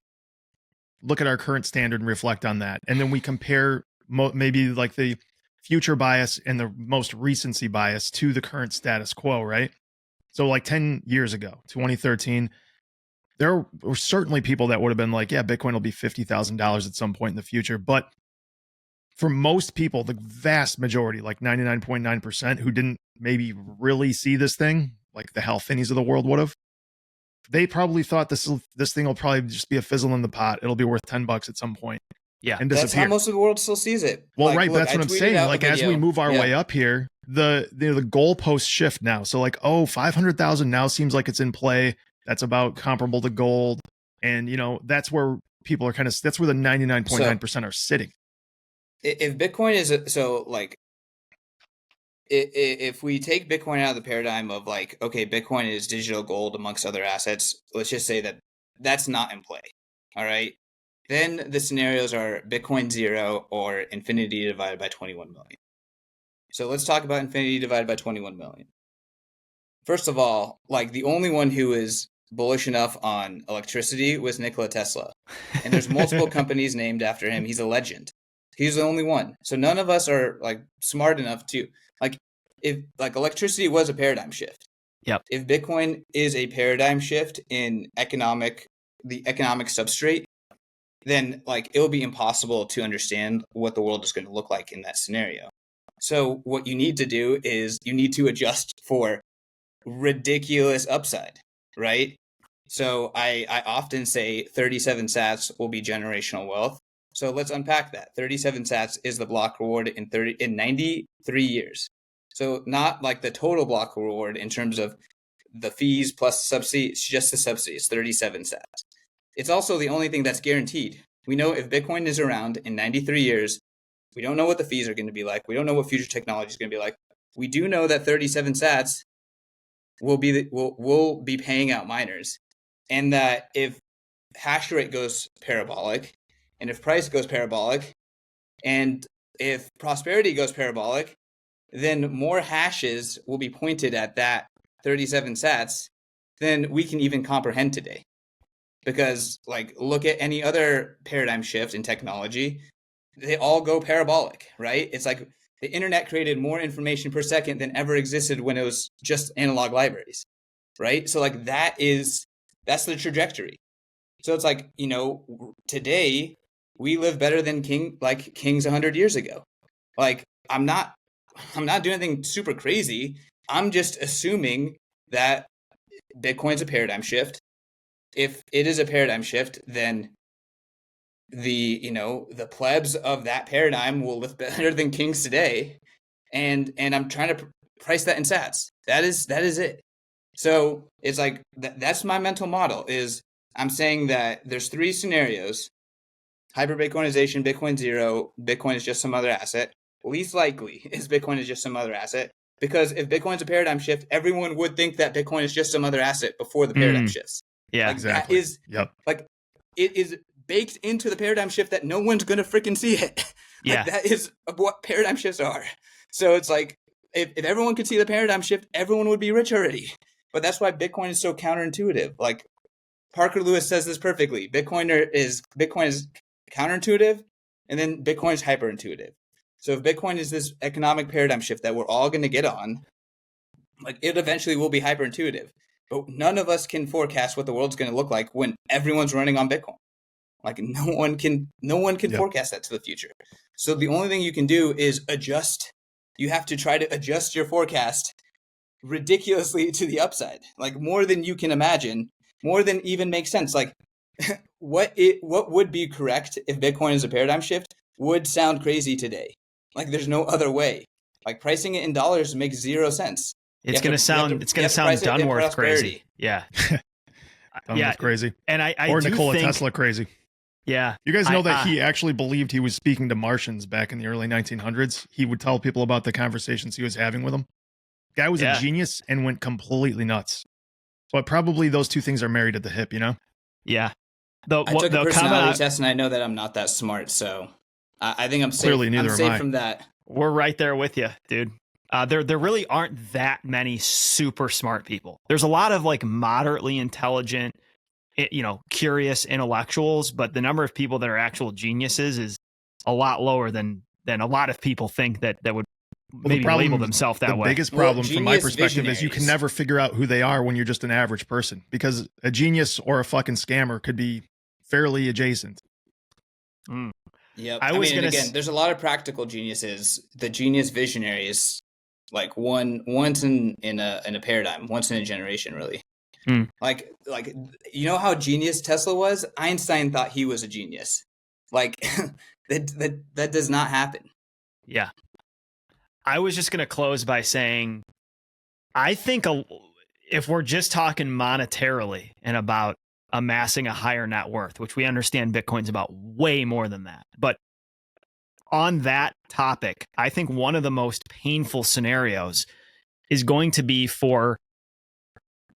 look at our current standard and reflect on that. And then we compare maybe like the future bias and the most recency bias to the current status quo, right? So like 10 years ago, 2013, there were certainly people that would have been like, yeah, Bitcoin will be $50,000 at some point in the future. But for most people, the vast majority, like 99.9%, who didn't maybe really see this thing, like the Hal Finneys of the world would have, they probably thought this thing will probably just be a fizzle in the pot. It'll be worth $10 at some point. Yeah. And that's disappear. how most of the world still sees it. Well, like, right. Look, that's what I'm saying. Like, as we move our way up here, the goalposts shift now. So like, 500,000 now seems like it's in play. That's about comparable to gold. And, that's where people are that's where the 99.9% are sitting. If Bitcoin is, if we take Bitcoin out of the paradigm of like, okay, Bitcoin is digital gold amongst other assets, let's just say that that's not in play. All right. Then the scenarios are Bitcoin 0 or infinity divided by 21 million. So let's talk about infinity divided by 21 million. First of all, like, the only one who is bullish enough on electricity was Nikola Tesla. And there's multiple companies named after him. He's a legend. He's the only one. So none of us are like smart enough to, like, if like electricity was a paradigm shift. Yep. If Bitcoin is a paradigm shift in the economic substrate, then like it will be impossible to understand what the world is going to look like in that scenario. So what you need to do is you need to adjust for ridiculous upside, right? So I often say 37 sats will be generational wealth. So let's unpack that. 37 sats is the block reward in 93 years. So not like the total block reward in terms of the fees plus subsidy, it's just the subsidy. It's 37 sats. It's also the only thing that's guaranteed. We know if Bitcoin is around in 93 years, we don't know what the fees are going to be like. We don't know what future technology is going to be like. We do know that 37 sats will be paying out miners, and that if hash rate goes parabolic, and if price goes parabolic, and if prosperity goes parabolic, then more hashes will be pointed at that 37 sats than we can even comprehend today. Because, like, look at any other paradigm shift in technology, they all go parabolic, right? It's like the internet created more information per second than ever existed when it was just analog libraries, right? So like that's the trajectory. So it's like, today we live better than kings 100 years ago. Like, I'm not doing anything super crazy. I'm just assuming that Bitcoin's a paradigm shift. If it is a paradigm shift, then the plebs of that paradigm will live better than kings today. And I'm trying to price that in sats. That is it. So it's like, that's my mental model. Is I'm saying that there's 3 scenarios: hyper Bitcoinization, Bitcoin 0, Bitcoin is just some other asset. Least likely is Bitcoin is just some other asset, because if Bitcoin's a paradigm shift, everyone would think that Bitcoin is just some other asset before the paradigm shifts. Yeah, like, exactly. That is, like, it is baked into the paradigm shift that no one's gonna freaking see it. Yeah, that is what paradigm shifts are. So it's like, if everyone could see the paradigm shift, everyone would be rich already. But that's why Bitcoin is so counterintuitive. Like, Parker Lewis says this perfectly: Bitcoin is counterintuitive, and then Bitcoin is hyperintuitive. So if Bitcoin is this economic paradigm shift that we're all going to get on, like, it eventually will be hyperintuitive. But none of us can forecast what the world's going to look like when everyone's running on Bitcoin. Like, no one can forecast that to the future. So the only thing you can do is adjust you have to try to adjust your forecast ridiculously to the upside, like more than you can imagine, more than even makes sense. Like what would be correct if Bitcoin is a paradigm shift would sound crazy today. Like there's no other way. Like pricing it in dollars makes zero sense. It's going to sound Dunworth crazy. Yeah. Dunworth crazy. And I or do Nikola think, Tesla crazy. Yeah. You guys know that he actually believed he was speaking to Martians back in the early 1900s. He would tell people about the conversations he was having with them. Guy was a genius and went completely nuts. But probably those two things are married at the hip, you know? Yeah. I took a personality test, and I know that I'm not that smart, so I think I'm safe. Clearly, neither I'm safe am I. from that. We're right there with you, dude. There really aren't that many super smart people. There's a lot of like moderately intelligent, curious intellectuals, but the number of people that are actual geniuses is a lot lower than a lot of people think that would maybe label themselves that way. The biggest problem from my perspective is you can never figure out who they are when you're just an average person, because a genius or a fucking scammer could be fairly adjacent. Yep. I mean, again, there's a lot of practical geniuses. The genius visionary is like once in a paradigm, once in a generation, really. Like you know how genius Tesla was? Einstein thought he was a genius. Like that does not happen. Yeah. I was just going to close by saying, I think if we're just talking monetarily and about amassing a higher net worth, which we understand Bitcoin's about way more than that. But on that topic, I think one of the most painful scenarios is going to be for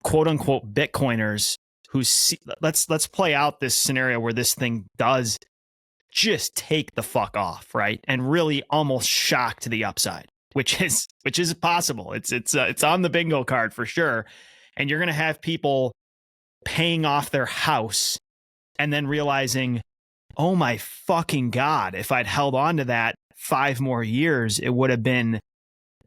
quote unquote Bitcoiners who let's play out this scenario where this thing does just take the fuck off, right? And really almost shock to the upside, which is possible. It's on the bingo card for sure. And you're going to have people paying off their house and then realizing, oh my fucking God, if I'd held on to that 5 more years, it would have been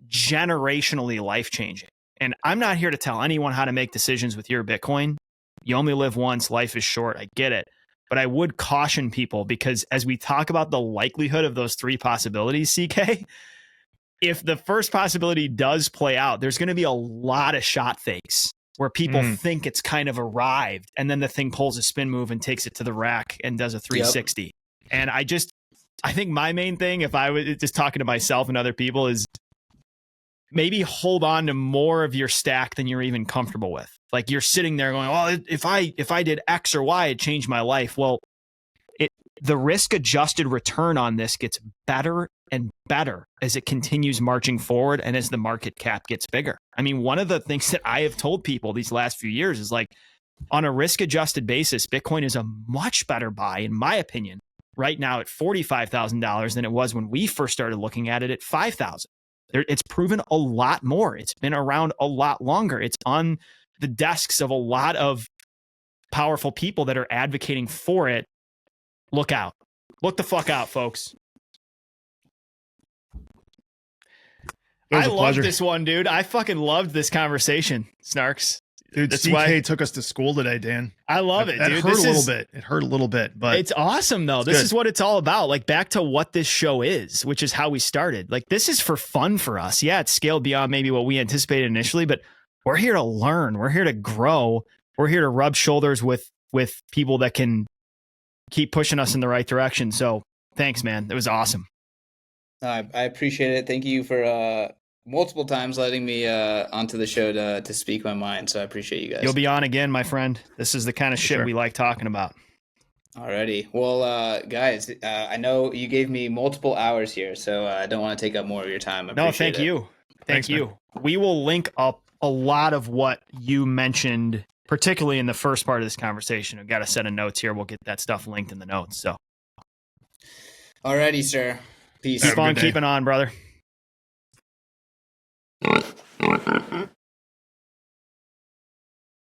generationally life-changing. And I'm not here to tell anyone how to make decisions with your Bitcoin. You only live once, life is short, I get it. But I would caution people, because as we talk about the likelihood of those 3 possibilities, CK, if the first possibility does play out, there's going to be a lot of shot fakes where people think it's kind of arrived, and then the thing pulls a spin move and takes it to the rack and does a 360. Yep. And I think my main thing, if I was just talking to myself and other people, is maybe hold on to more of your stack than you're even comfortable with. Like you're sitting there going, well, if I did X or Y, it'd change my life. Well, the risk adjusted return on this gets better and better as it continues marching forward and as the market cap gets bigger. I mean, one of the things that I have told people these last few years is like, on a risk adjusted basis, Bitcoin is a much better buy, in my opinion, right now at $45,000 than it was when we first started looking at it at $5,000. It's proven a lot more. It's been around a lot longer. It's on the desks of a lot of powerful people that are advocating for it. Look out. Look the fuck out, folks. I love this one, dude. I fucking loved this conversation, Snarks. Dude, CK took us to school today, Dan. I love it, dude. It hurt a little bit. It hurt a little bit, but it's awesome, though. This is what it's all about. Like, back to what this show is, which is how we started. Like, this is for fun for us. Yeah, it's scaled beyond maybe what we anticipated initially, but we're here to learn. We're here to grow. We're here to rub shoulders with people that can keep pushing us in the right direction. So thanks, man. It was awesome. I appreciate it. Thank you for multiple times letting me onto the show to speak my mind. So I appreciate you guys. You'll be on again, my friend. This is the kind of shit we like talking about. Alrighty. Well, guys, I know you gave me multiple hours here, so I don't want to take up more of your time. No, thank you. Thank you. Man. We will link up a lot of what you mentioned, particularly in the first part of this conversation. I've got a set of notes here. We'll get that stuff linked in the notes. So, alrighty, sir. Peace. Keep on keeping on, brother.